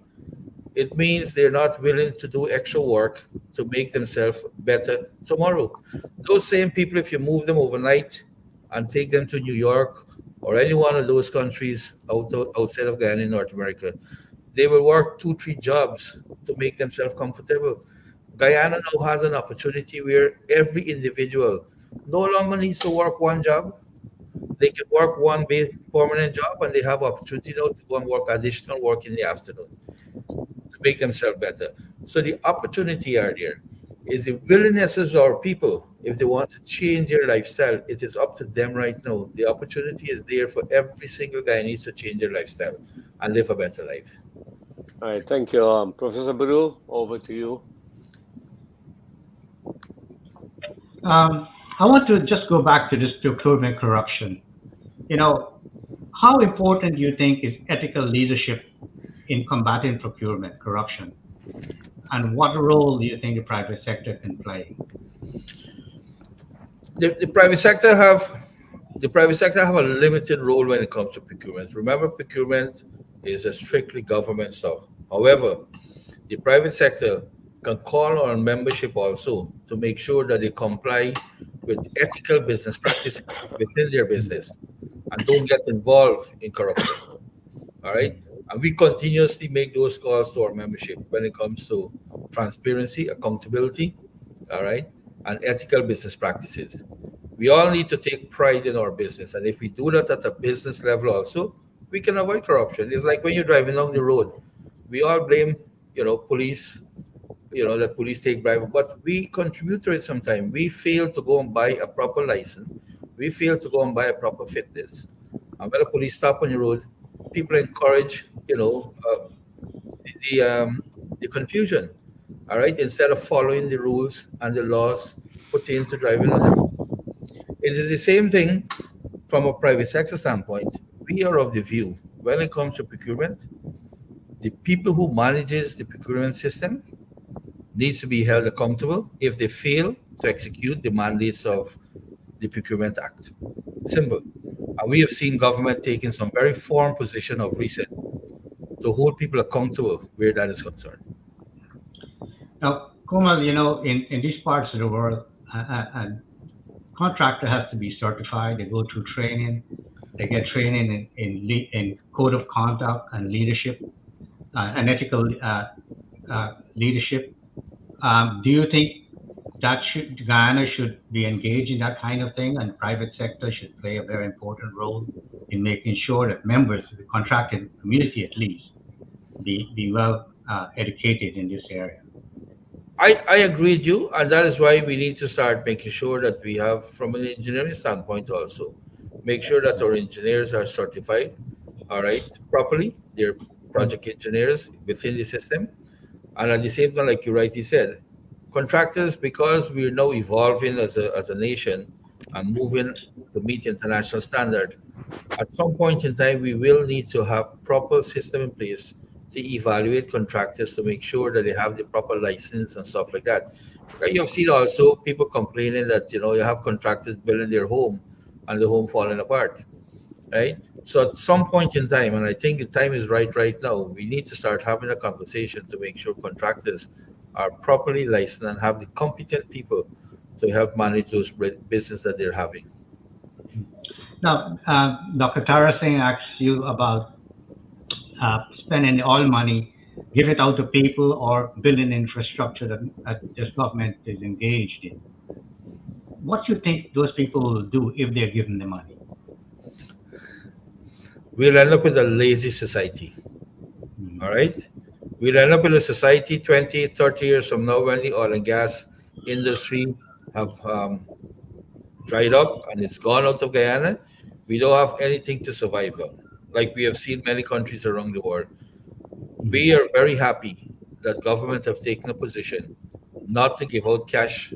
it means they're not willing to do extra work to make themselves better tomorrow. Those same people, if you move them overnight and take them to New York or any one of those countries outside of Guyana in North America, they will work two, three jobs to make themselves comfortable. Guyana now has an opportunity where every individual no longer needs to work one job. They can work one big permanent job, and they have opportunity now to go and work additional work in the afternoon to make themselves better. So the opportunity are there. Is the willingness of our people, if they want to change their lifestyle, it is up to them right now. The opportunity is there for every single guy needs to change their lifestyle and live a better life. All right, thank you. Professor Buru, over to you. I want to just go back to this procurement corruption. You know, How important do you think is ethical leadership in combating procurement corruption? And what role do you think the private sector can play? The private sector have a limited role when it comes to procurement. Remember, procurement is a strictly government stuff. However, the private sector can call on membership also to make sure that they comply with ethical business practices within their business and don't get involved in corruption. All right. And we continuously make those calls to our membership when it comes to transparency, accountability, all right, and ethical business practices. We all need to take pride in our business. And if we do that at a business level also, we can avoid corruption. It's like when you're driving down the road, we all blame, police, that police take bribe, but we contribute to it sometimes. We fail to go and buy a proper license. We fail to go and buy a proper fitness. And when the police stop on the road, people encourage, the confusion. All right, instead of following the rules and the laws pertaining to driving on the road. It is the same thing from a private sector standpoint. We are of the view when it comes to procurement, the people who manages the procurement system needs to be held accountable if they fail to execute the mandates of the Procurement Act. Simple. And we have seen government taking some very firm position of recent to hold people accountable where that is concerned. Now, Komal, in these parts of the world, a contractor has to be certified. They go through training. They get training in code of conduct and leadership, and ethical leadership. Do you think that Guyana should be engaged in that kind of thing, and the private sector should play a very important role in making sure that members of the contracting community, at least, be well educated in this area? I agree with you, and that is why we need to start making sure that we have, from an engineering standpoint, also make sure that our engineers are certified, all right, properly. They're project engineers within the system, and at the same time, like you rightly said, contractors, because we're now evolving as a nation and moving to meet international standard. At some point in time, we will need to have proper system in place to evaluate contractors to make sure that they have the proper license and stuff like that. Because you've seen also people complaining that you have contractors building their home and the home falling apart, right? So at some point in time, and I think the time is right now, we need to start having a conversation to make sure contractors are properly licensed and have the competent people to help manage those business that they're having. Now, Dr. Tara Singh asks you about spending all money, give it out to people, or building infrastructure that this government is engaged in. What do you think those people will do if they're given the money? We'll end up with a lazy society. All right? We'll end up with a society 20, 30 years from now when the oil and gas industry have dried up and it's gone out of Guyana. We don't have anything to survive on, like we have seen many countries around the world. We are very happy that governments have taken a position not to give out cash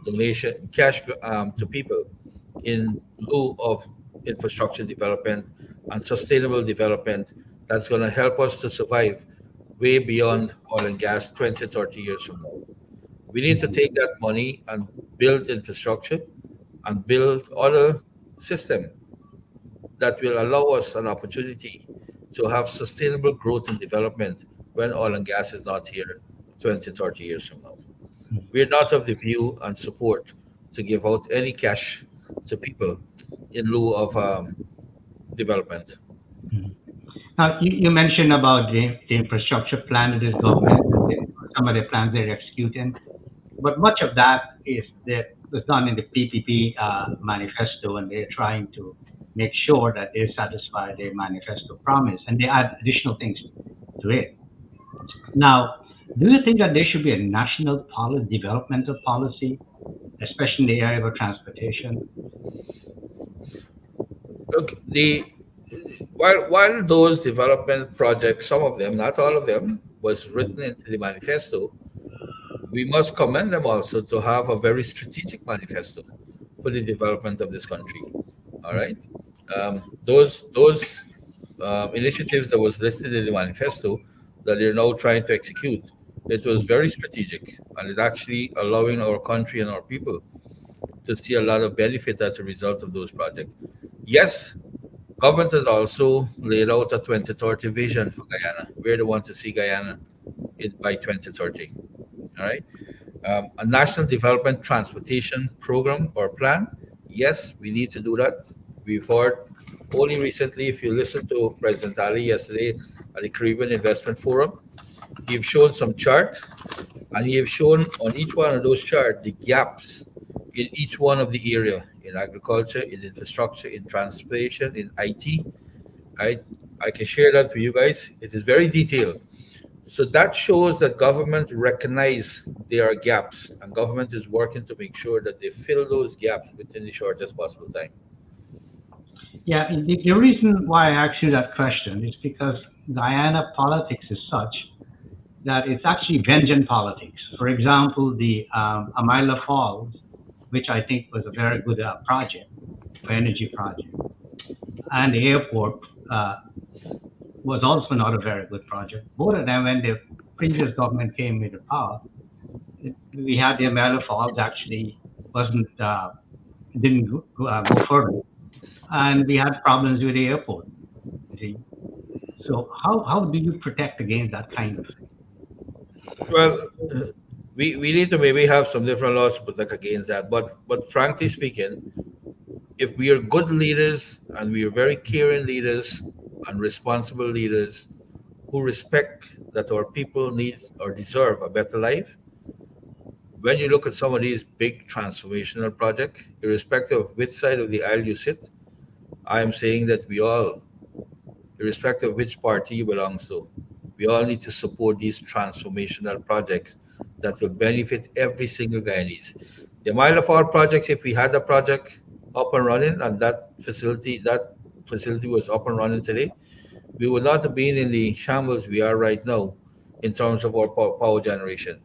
to people in lieu of infrastructure development and sustainable development that's going to help us to survive way beyond oil and gas 20, 30 years from now. We need to take that money and build infrastructure and build other system that will allow us an opportunity to have sustainable growth and development when oil and gas is not here 20, 30 years from now. We're not of the view and support to give out any cash to people in lieu of development. Now, you mentioned about the infrastructure plan of this government, and some of the plans they're executing, but much of that was done in the PPP manifesto, and they're trying to make sure that they satisfy their manifesto promise, and they add additional things to it. Now, do you think that there should be a national developmental policy, especially in the area of transportation? Look, while those development projects, some of them, not all of them, was written into the manifesto, we must commend them also to have a very strategic manifesto for the development of this country. All right. Those initiatives that was listed in the manifesto that they're now trying to execute, it was very strategic, and it actually allowing our country and our people to see a lot of benefit as a result of those projects. Yes, government has also laid out a 2030 vision for Guyana, where they want to see Guyana by 2030. All right. A national development transportation program or plan. Yes, we need to do that. We've heard only recently, if you listen to President Ali yesterday at the Caribbean Investment Forum, he've shown some chart, and he have shown on each one of those charts the gaps in each one of the area, in agriculture, in infrastructure, in transportation, in IT. I I can share that for you guys. It is very detailed. So that shows that government recognize there are gaps, and government is working to make sure that they fill those gaps within the shortest possible time. Yeah, and the reason why I asked you that question is because Guyana politics is such that it's actually vengeance politics. For example, the Amila Falls, which I think was a very good project, energy project, and the airport uh, was also not a very good project. Both of them, when the previous government came into power, we had the Amila Falls actually wasn't didn't go further, and we had problems with the airport. You see, so how do you protect against that kind of thing? Well, we need to maybe have some different laws to protect against that. But frankly speaking, if we are good leaders and we are very caring leaders and responsible leaders who respect that our people need or deserve a better life, when you look at some of these big transformational projects, irrespective of which side of the aisle you sit, I am saying that we all, irrespective of which party you belong to, we all need to support these transformational projects that will benefit every single Guyanese. The Mile of All projects, if we had a project up and running and that facility was up and running today, we would not have been in the shambles we are right now in terms of our power generation.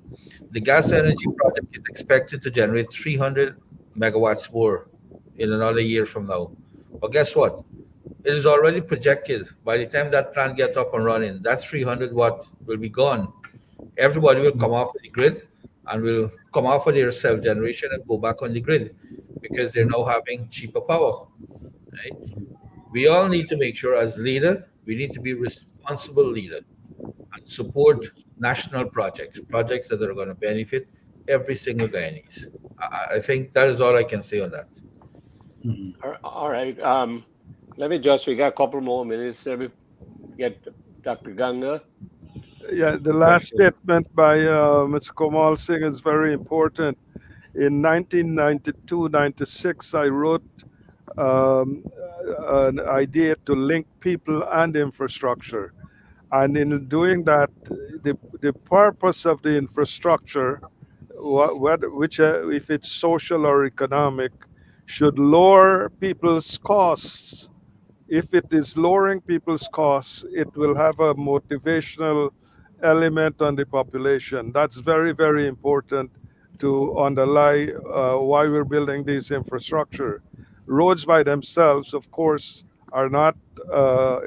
The gas energy project is expected to generate 300 megawatts more in another year from now. But guess what? It is already projected by the time that plant gets up and running, that 300 watt will be gone. Everybody will come off of the grid and will come off of their self generation and go back on the grid because they're now having cheaper power. Right? We all need to make sure as leader, we need to be responsible leader and support national projects that are going to benefit every single Guyanese. I think that is all I can say on that. Mhm. All right. We got a couple more minutes. Let me get Dr. Ganga. Yeah, the last Question. statement by Mr. Komal Singh is very important. In 1992-96, I wrote um, an idea to link people and infrastructure. And in doing that, the purpose of the infrastructure, if it's social or economic, should lower people's costs. If it is lowering people's costs, it will have a motivational element on the population. That's very, very important to underlie why we're building these infrastructure. Roads by themselves, of course, are not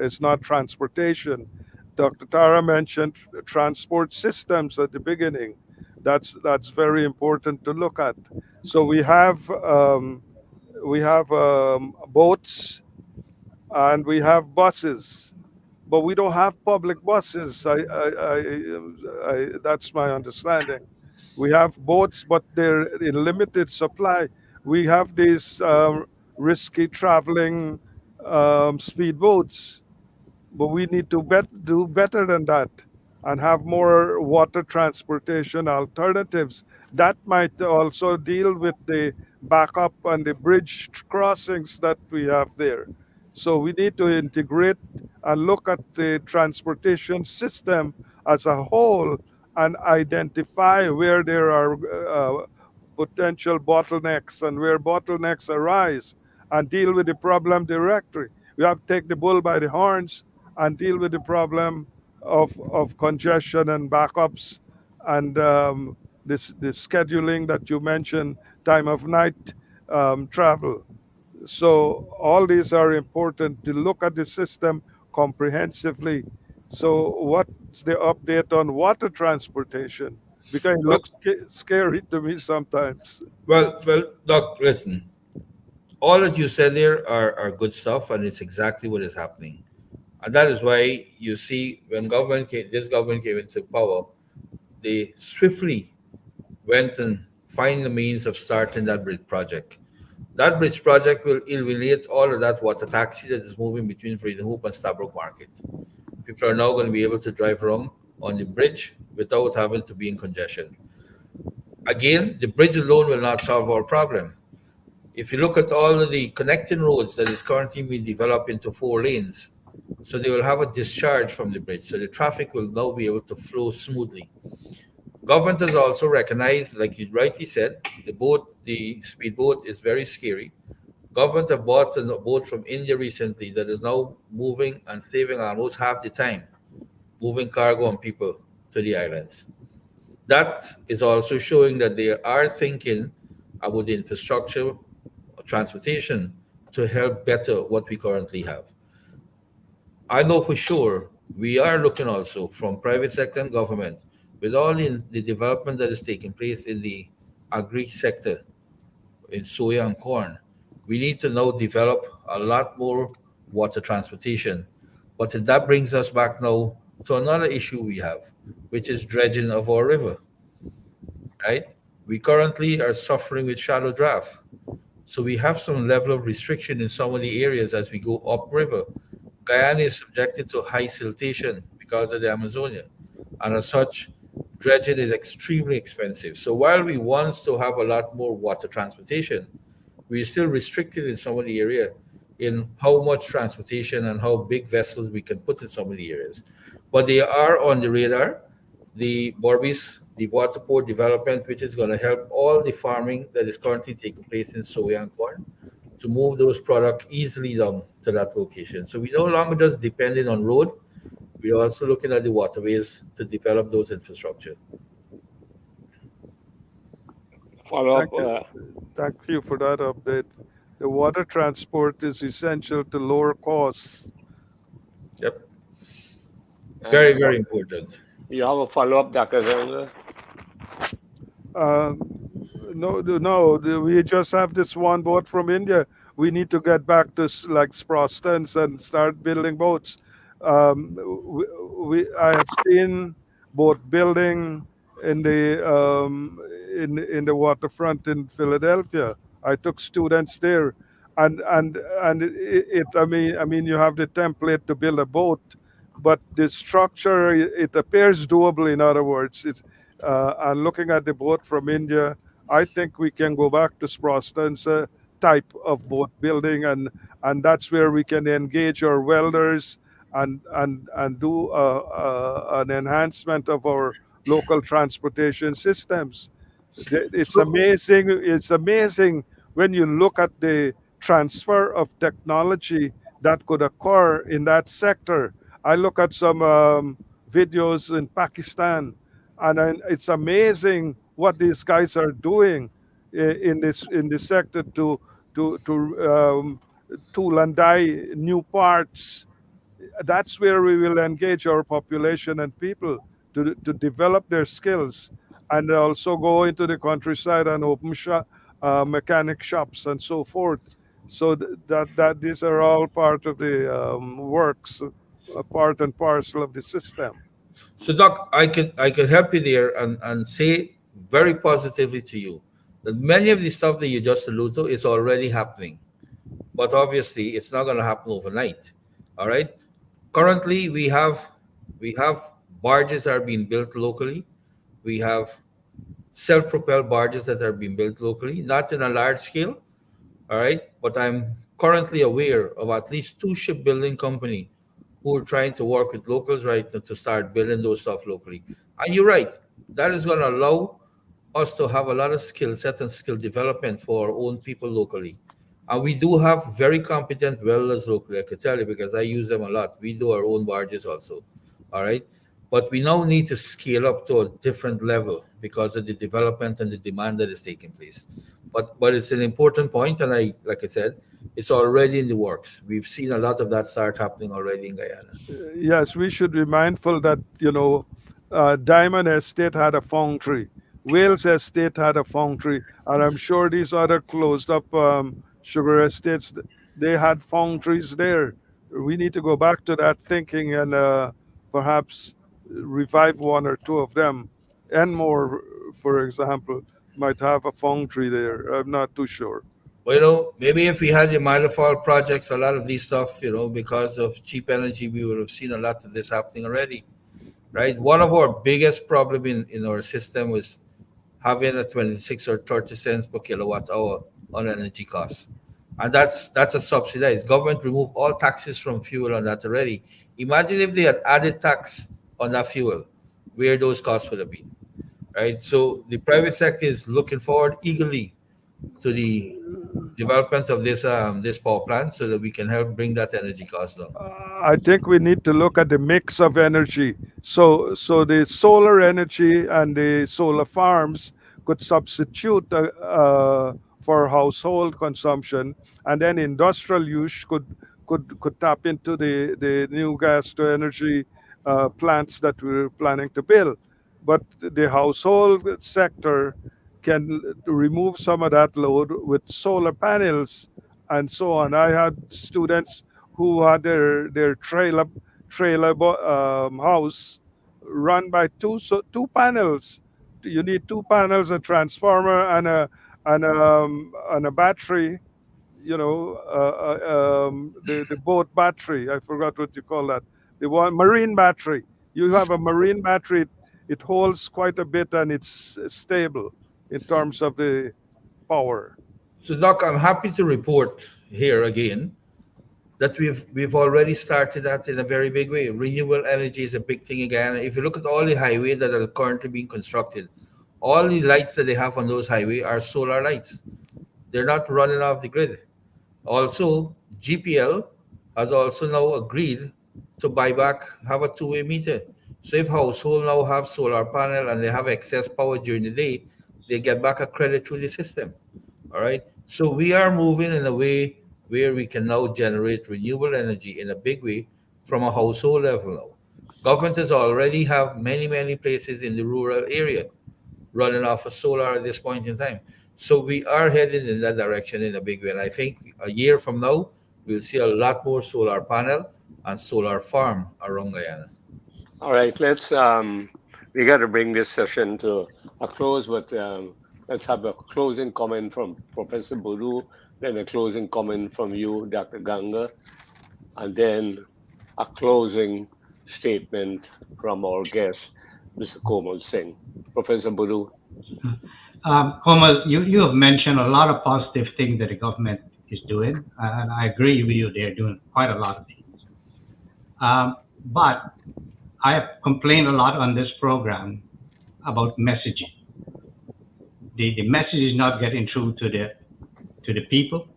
is not transportation. Dr. Tara mentioned transport systems at the beginning. That's very important to look at. So we have boats and we have buses, but we don't have public buses. That's my understanding. We have boats, but they're in limited supply. We have these risky traveling speedboats, but we need to do better than that and have more water transportation alternatives that might also deal with the backup and the bridge crossings that we have there. So we need to integrate and look at the transportation system as a whole and identify where there are potential bottlenecks and where bottlenecks arise and deal with the problem directly. We have to take the bull by the horns and deal with the problem of congestion and backups and this scheduling that you mentioned, time of night travel. So all these are important to look at the system comprehensively. So what's the update on water transportation? Because it Well, looks scary to me sometimes. Doc, listen. All that you said there are good stuff, and it's exactly what is happening. And that is why you see when this government came into power, they swiftly went and find the means of starting that bridge project. That bridge project will eliminate all of that water taxi that is moving between Freedom Hoop and Stabrook Market. People are now going to be able to drive around on the bridge without having to be in congestion. Again, the bridge alone will not solve our problem. If you look at all of the connecting roads that is currently being developed into 4 lanes, so they will have a discharge from the bridge, so the traffic will now be able to flow smoothly. Government has also recognized, like you rightly said, the speedboat is very scary. Government have bought a boat from India recently that is now moving and saving almost half the time, moving cargo and people to the islands. That is also showing that they are thinking about the infrastructure or transportation to help better what we currently have. I know for sure we are looking also from private sector and government with all the development that is taking place in the agri sector in soya and corn. We need to now develop a lot more water transportation. But that brings us back now to another issue we have, which is dredging of our river, right? We currently are suffering with shallow draft. So we have some level of restriction in some of the areas as we go upriver. Guyana is subjected to high siltation because of the Amazonia. And as such, dredging is extremely expensive. So while we want to have a lot more water transportation, we're still restricted in some of the area in how much transportation and how big vessels we can put in some of the areas. But they are on the radar. The Borbis, the water port development, which is going to help all the farming that is currently taking place in soya and corn to move those products easily down to that location. So we no longer just depending on road, we're also looking at the waterways to develop those infrastructure. Follow Thank up. you. Thank you for that update. The water transport is essential to lower costs. Yep. Very, And very important. you have a follow up, Dr. Zanga? Uh, no, we just have this one boat from India. We need to get back to like Sprostons and start building boats. I have seen boat building in the waterfront in Philadelphia. I took students there, and I mean you have the template to build a boat, but the structure it appears doable. In other words, and looking at the boat from India, I think we can go back to Sproston's type of boat building, and that's where we can engage our welders and do an enhancement of our local transportation systems. It's So, amazing. It's amazing when you look at the transfer of technology that could occur in that sector. I look at some videos in Pakistan, and it's amazing what these guys are doing in this sector to tool and die new parts. That's where we will engage our population and people to develop their skills, and also go into the countryside and open mechanic shops and so forth. So that these are all part of the works, part and parcel of the system. so, Doc, I could help you there and say very positively to you that many of the stuff that you just alluded to is already happening, but obviously it's not going to happen overnight. All right. Currently, we have barges that are being built locally. We have self-propelled barges that are being built locally, not in a large scale. All right, but I'm currently aware of at least two shipbuilding company who are trying to work with locals right now to start building those stuff locally. And you're right, that is going to allow us to have a lot of skill set and skill development for our own people locally. And we do have very competent welders locally, I could tell you because I use them a lot. We do our own barges also. All right. But we now need to scale up to a different level because of the development and the demand that is taking place. But it's an important point, and I like I said, It's already in the works. We've seen a lot of that start happening already in Guyana. Yes, we should be mindful that, Diamond Estate had a foundry, Wales Estate had a foundry, and I'm sure these other closed up sugar estates, they had foundries there. We need to go back to that thinking and perhaps revive one or two of them. And more, for example, might have a foundry there. I'm not too sure. Well, maybe if we had the Milefall projects, a lot of these stuff, because of cheap energy, we would have seen a lot of this happening already, right? One of our biggest problem in our system was having a 26 or 30 cents per kilowatt hour on energy costs. And that's a subsidized. Government removed all taxes from fuel on that already. Imagine if they had added tax on that fuel, where those costs would have been, right? So the private sector is looking forward eagerly to the development of this power plant so that we can help bring that energy cost down. I think we need to look at the mix of energy. So the solar energy and the solar farms could substitute for household consumption, and then industrial use could tap into the new gas to energy plants that we're planning to build. But the household sector can remove some of that load with solar panels and so on. I had students who had their trailer house run by two panels. You need two panels, a transformer, and a battery. The boat battery. I forgot what you call that. The one marine battery. You have a marine battery. It holds quite a bit and it's stable in terms of the power. So, Doc, I'm happy to report here again that we've already started that in a very big way. Renewable energy is a big thing again. If you look at all the highways that are currently being constructed, all the lights that they have on those highways are solar lights. They're not running off the grid. Also, GPL has also now agreed to buy back, have a two-way meter. So if household now have solar panel and they have excess power during the day, they get back a credit through the system. All right. So we are moving in a way where we can now generate renewable energy in a big way from a household level now. Government has already have many places in the rural area running off of solar at this point in time. So we are heading in that direction in a big way. And I think a year from now, we'll see a lot more solar panel and solar farm around Guyana. All right, we got to bring this session to a close, but let's have a closing comment from Professor Bodu, then a closing comment from you, Dr. Ganga, and then a closing statement from our guest, Mr. Komal Singh. Professor Bodu. Komal, you have mentioned a lot of positive things that the government is doing, and I agree with you. They're doing quite a lot of things. But I have complained a lot on this program about messaging. The message is not getting through to the people.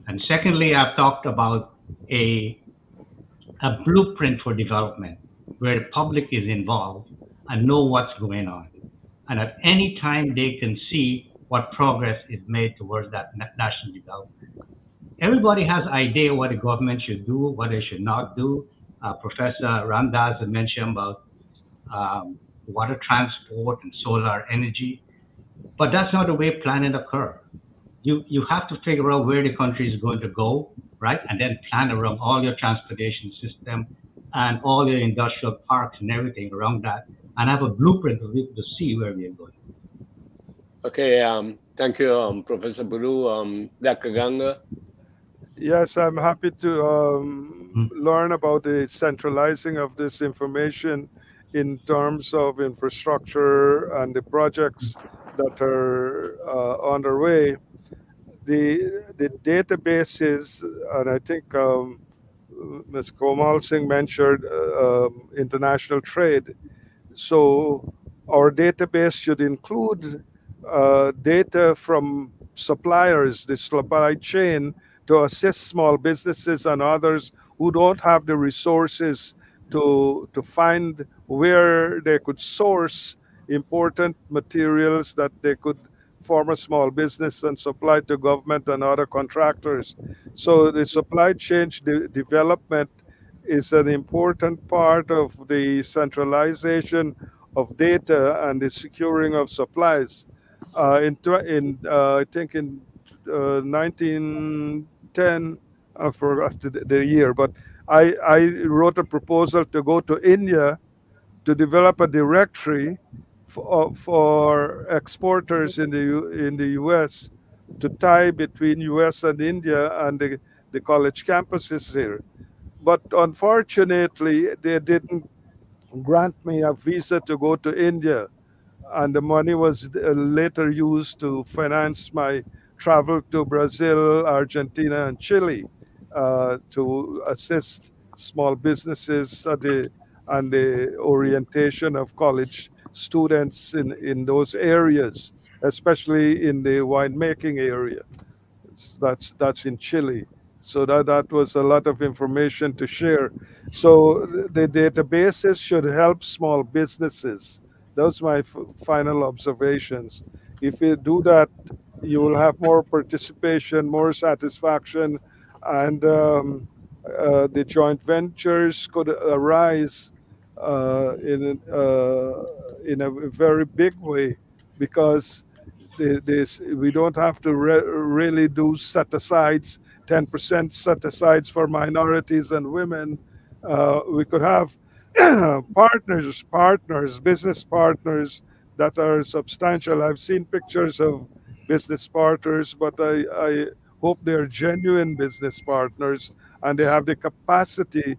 And secondly, I've talked about a blueprint for development where the public is involved and know what's going on. And at any time they can see what progress is made towards that national development. Everybody has idea what the government should do, what they should not do. Professor Ramdas had mentioned about water transport and solar energy, but that's not the way planning occurs. You have to figure out where the country is going to go, right? And then plan around all your transportation system and all your industrial parks and everything around that, and have a blueprint for people to see where we are going. Okay, thank you, Professor Bodu. Dr. Ganga. Yes, I'm happy to learn about the centralizing of this information in terms of infrastructure and the projects that are underway. The databases, and I think Ms. Komal Singh mentioned international trade. So our database should include data from suppliers, the supply chain, to assist small businesses and others who don't have the resources to find where they could source important materials that they could form a small business and supply to government and other contractors. So the supply chain development is an important part of the centralization of data and the securing of supplies. I think in 1910, I forgot the year, but I wrote a proposal to go to India to develop a directory for exporters in in the U.S. to tie between U.S. and India and the college campuses here. But unfortunately, they didn't grant me a visa to go to India, and the money was later used to finance my travel to Brazil, Argentina, and Chile to assist small businesses at and the orientation of college students in those areas, especially in the winemaking area. That's in Chile. So that was a lot of information to share. So the databases should help small businesses. Those are my final observations. If you do that, you will have more participation, more satisfaction, and the joint ventures could arise in a very big way because we don't have to really do set asides, 10% set asides for minorities and women. We could have business partners that are substantial. I've seen pictures of business partners, but I hope they're genuine business partners and they have the capacity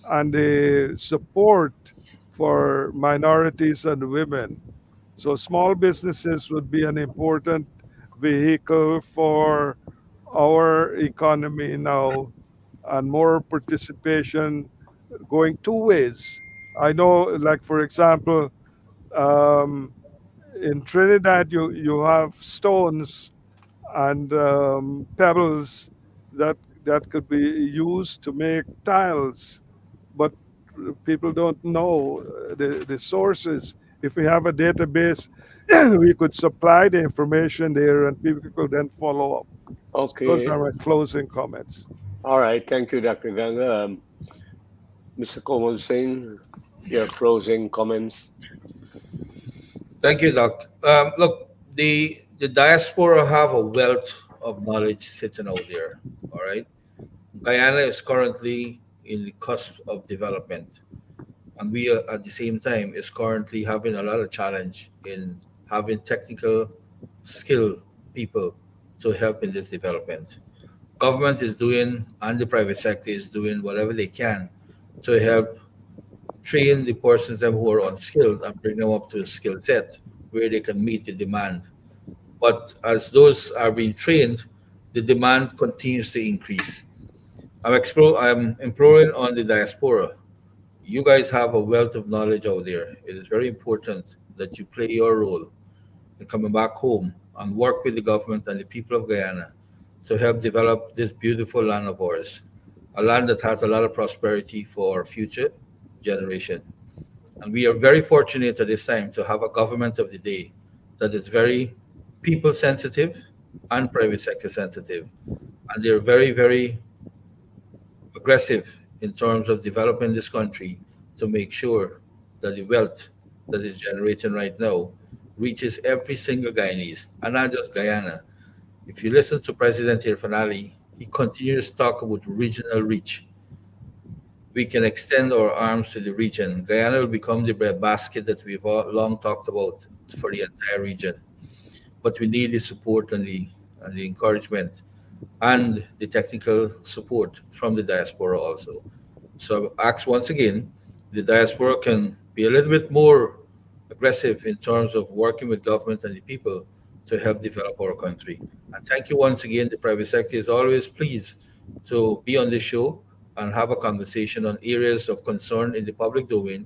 and the support for minorities and women. So small businesses would be an important vehicle for our economy now and more participation going two ways. I know, like for example, um, in Trinidad, you have stones and pebbles that could be used to make tiles, but people don't know the sources. If we have a database, we could supply the information there, and people could then follow up. So those Okay. are my closing comments. All right. Thank you, Dr. Ganga. Mr. Komal Singh, your closing comments. Thank you, Doc. Look, the diaspora have a wealth of knowledge sitting out there. All right, Guyana is currently in the cusp of development, and we are, at the same time is currently having a lot of challenge in having technical skill people to help in this development. Government is doing, and the private sector is doing whatever they can to help train the persons them who are unskilled and bring them up to a skill set where they can meet the demand. But as those are being trained, the demand continues to increase. I'm imploring on the diaspora. You guys have a wealth of knowledge out there. It is very important that you play your role in coming back home and work with the government and the people of Guyana to help develop this beautiful land of ours, a land that has a lot of prosperity for our future generation. And we are very fortunate at this time to have a government of the day that is very people sensitive and private sector sensitive. And they're very, very aggressive in terms of developing this country to make sure that the wealth that is generating right now reaches every single Guyanese, and not just Guyana. If you listen to President Irfan, he continues to talk about regional reach. We can extend our arms to the region. Guyana will become the breadbasket that we've all long talked about for the entire region. But we need the support and the encouragement and the technical support from the diaspora also. So I ask once again, the diaspora can be a little bit more aggressive in terms of working with government and the people to help develop our country. And thank you once again. The private sector is always pleased to be on this show and have a conversation on areas of concern in the public domain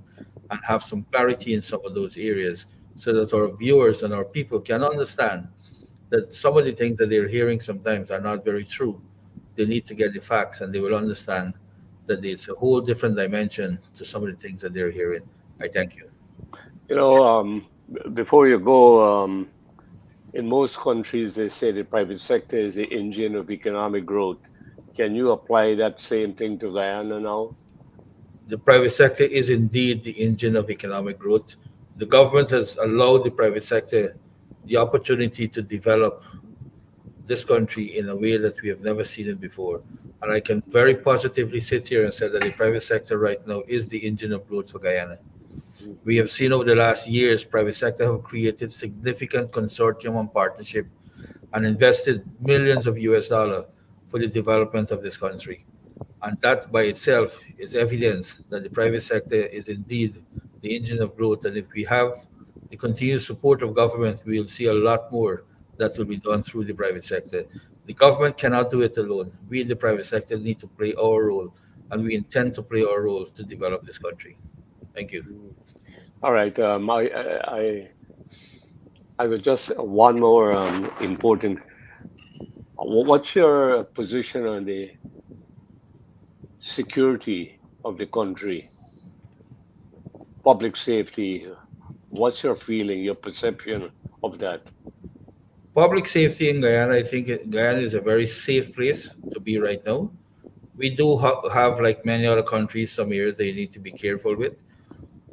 and have some clarity in some of those areas so that our viewers and our people can understand that some of the things that they're hearing sometimes are not very true. They need to get the facts and they will understand that it's a whole different dimension to some of the things that they're hearing. I thank you. You know, before you go, In most countries, they say the private sector is the engine of economic growth. Can you apply that same thing to Guyana now? The private sector is indeed the engine of economic growth. The government has allowed the private sector the opportunity to develop this country in a way that we have never seen it before. And I can very positively sit here and say that the private sector right now is the engine of growth for Guyana. We have seen over the last years, private sector have created significant consortium and partnership and invested millions of US dollar for the development of this country. And that by itself is evidence that the private sector is indeed the engine of growth. And if we have the continued support of government, we will see a lot more that will be done through the private sector. The government cannot do it alone. We in the private sector need to play our role, and we intend to play our role to develop this country. Thank you. All right. I was just one more important. What's your position on the security of the country, public safety? What's your feeling, your perception of that? Public safety in Guyana, I think Guyana is a very safe place to be right now. We do have, like many other countries, some areas they need to be careful with.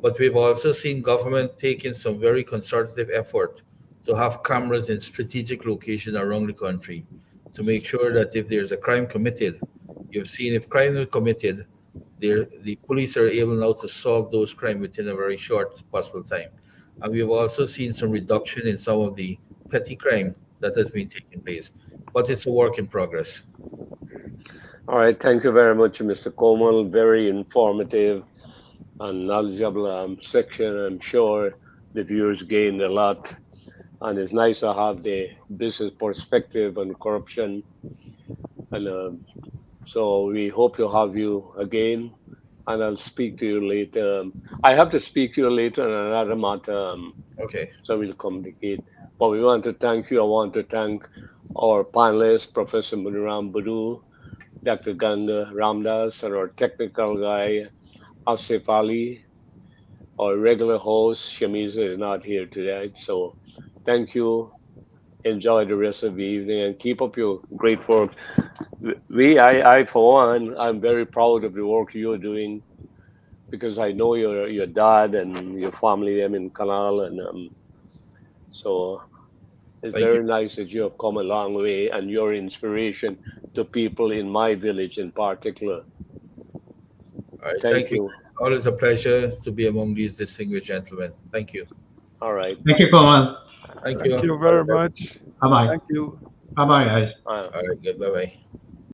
But we've also seen government taking some very concerted effort to have cameras in strategic locations around the country to make sure that if there's a crime committed, you've seen if crime is committed, the police are able now to solve those crimes within a very short possible time. And we've also seen some reduction in some of the petty crime that has been taking place. But it's a work in progress. All right. Thank you very much, Mr. Komal. Very informative and knowledgeable section. I'm sure the viewers gained a lot. And it's nice to have the business perspective on corruption. And so we hope to have you again. And I'll speak to you later. I have to speak to you later on another matter. Okay. So we'll communicate. But we want to thank you. I want to thank our panelists, Professor Muniram Budu, Dr. Ganga Ramdas, and our technical guy, Asif Ali. Our regular host, Shamiza, is not here today. So thank you. Enjoy the rest of the evening and keep up your great work. For one, I'm very proud of the work you're doing because I know your dad and your family, them in Canal, and so it's Thank you. very nice that you have come a long way and you're inspiration to people in my village in particular. All right. Thank Thank you. you. It's always a pleasure to be among these distinguished gentlemen. Thank you. All right. Thank you, Komal. Thank Thank you. you very much. Bye bye. Thank you. Bye bye, guys. Uh, All right. Good. Bye bye.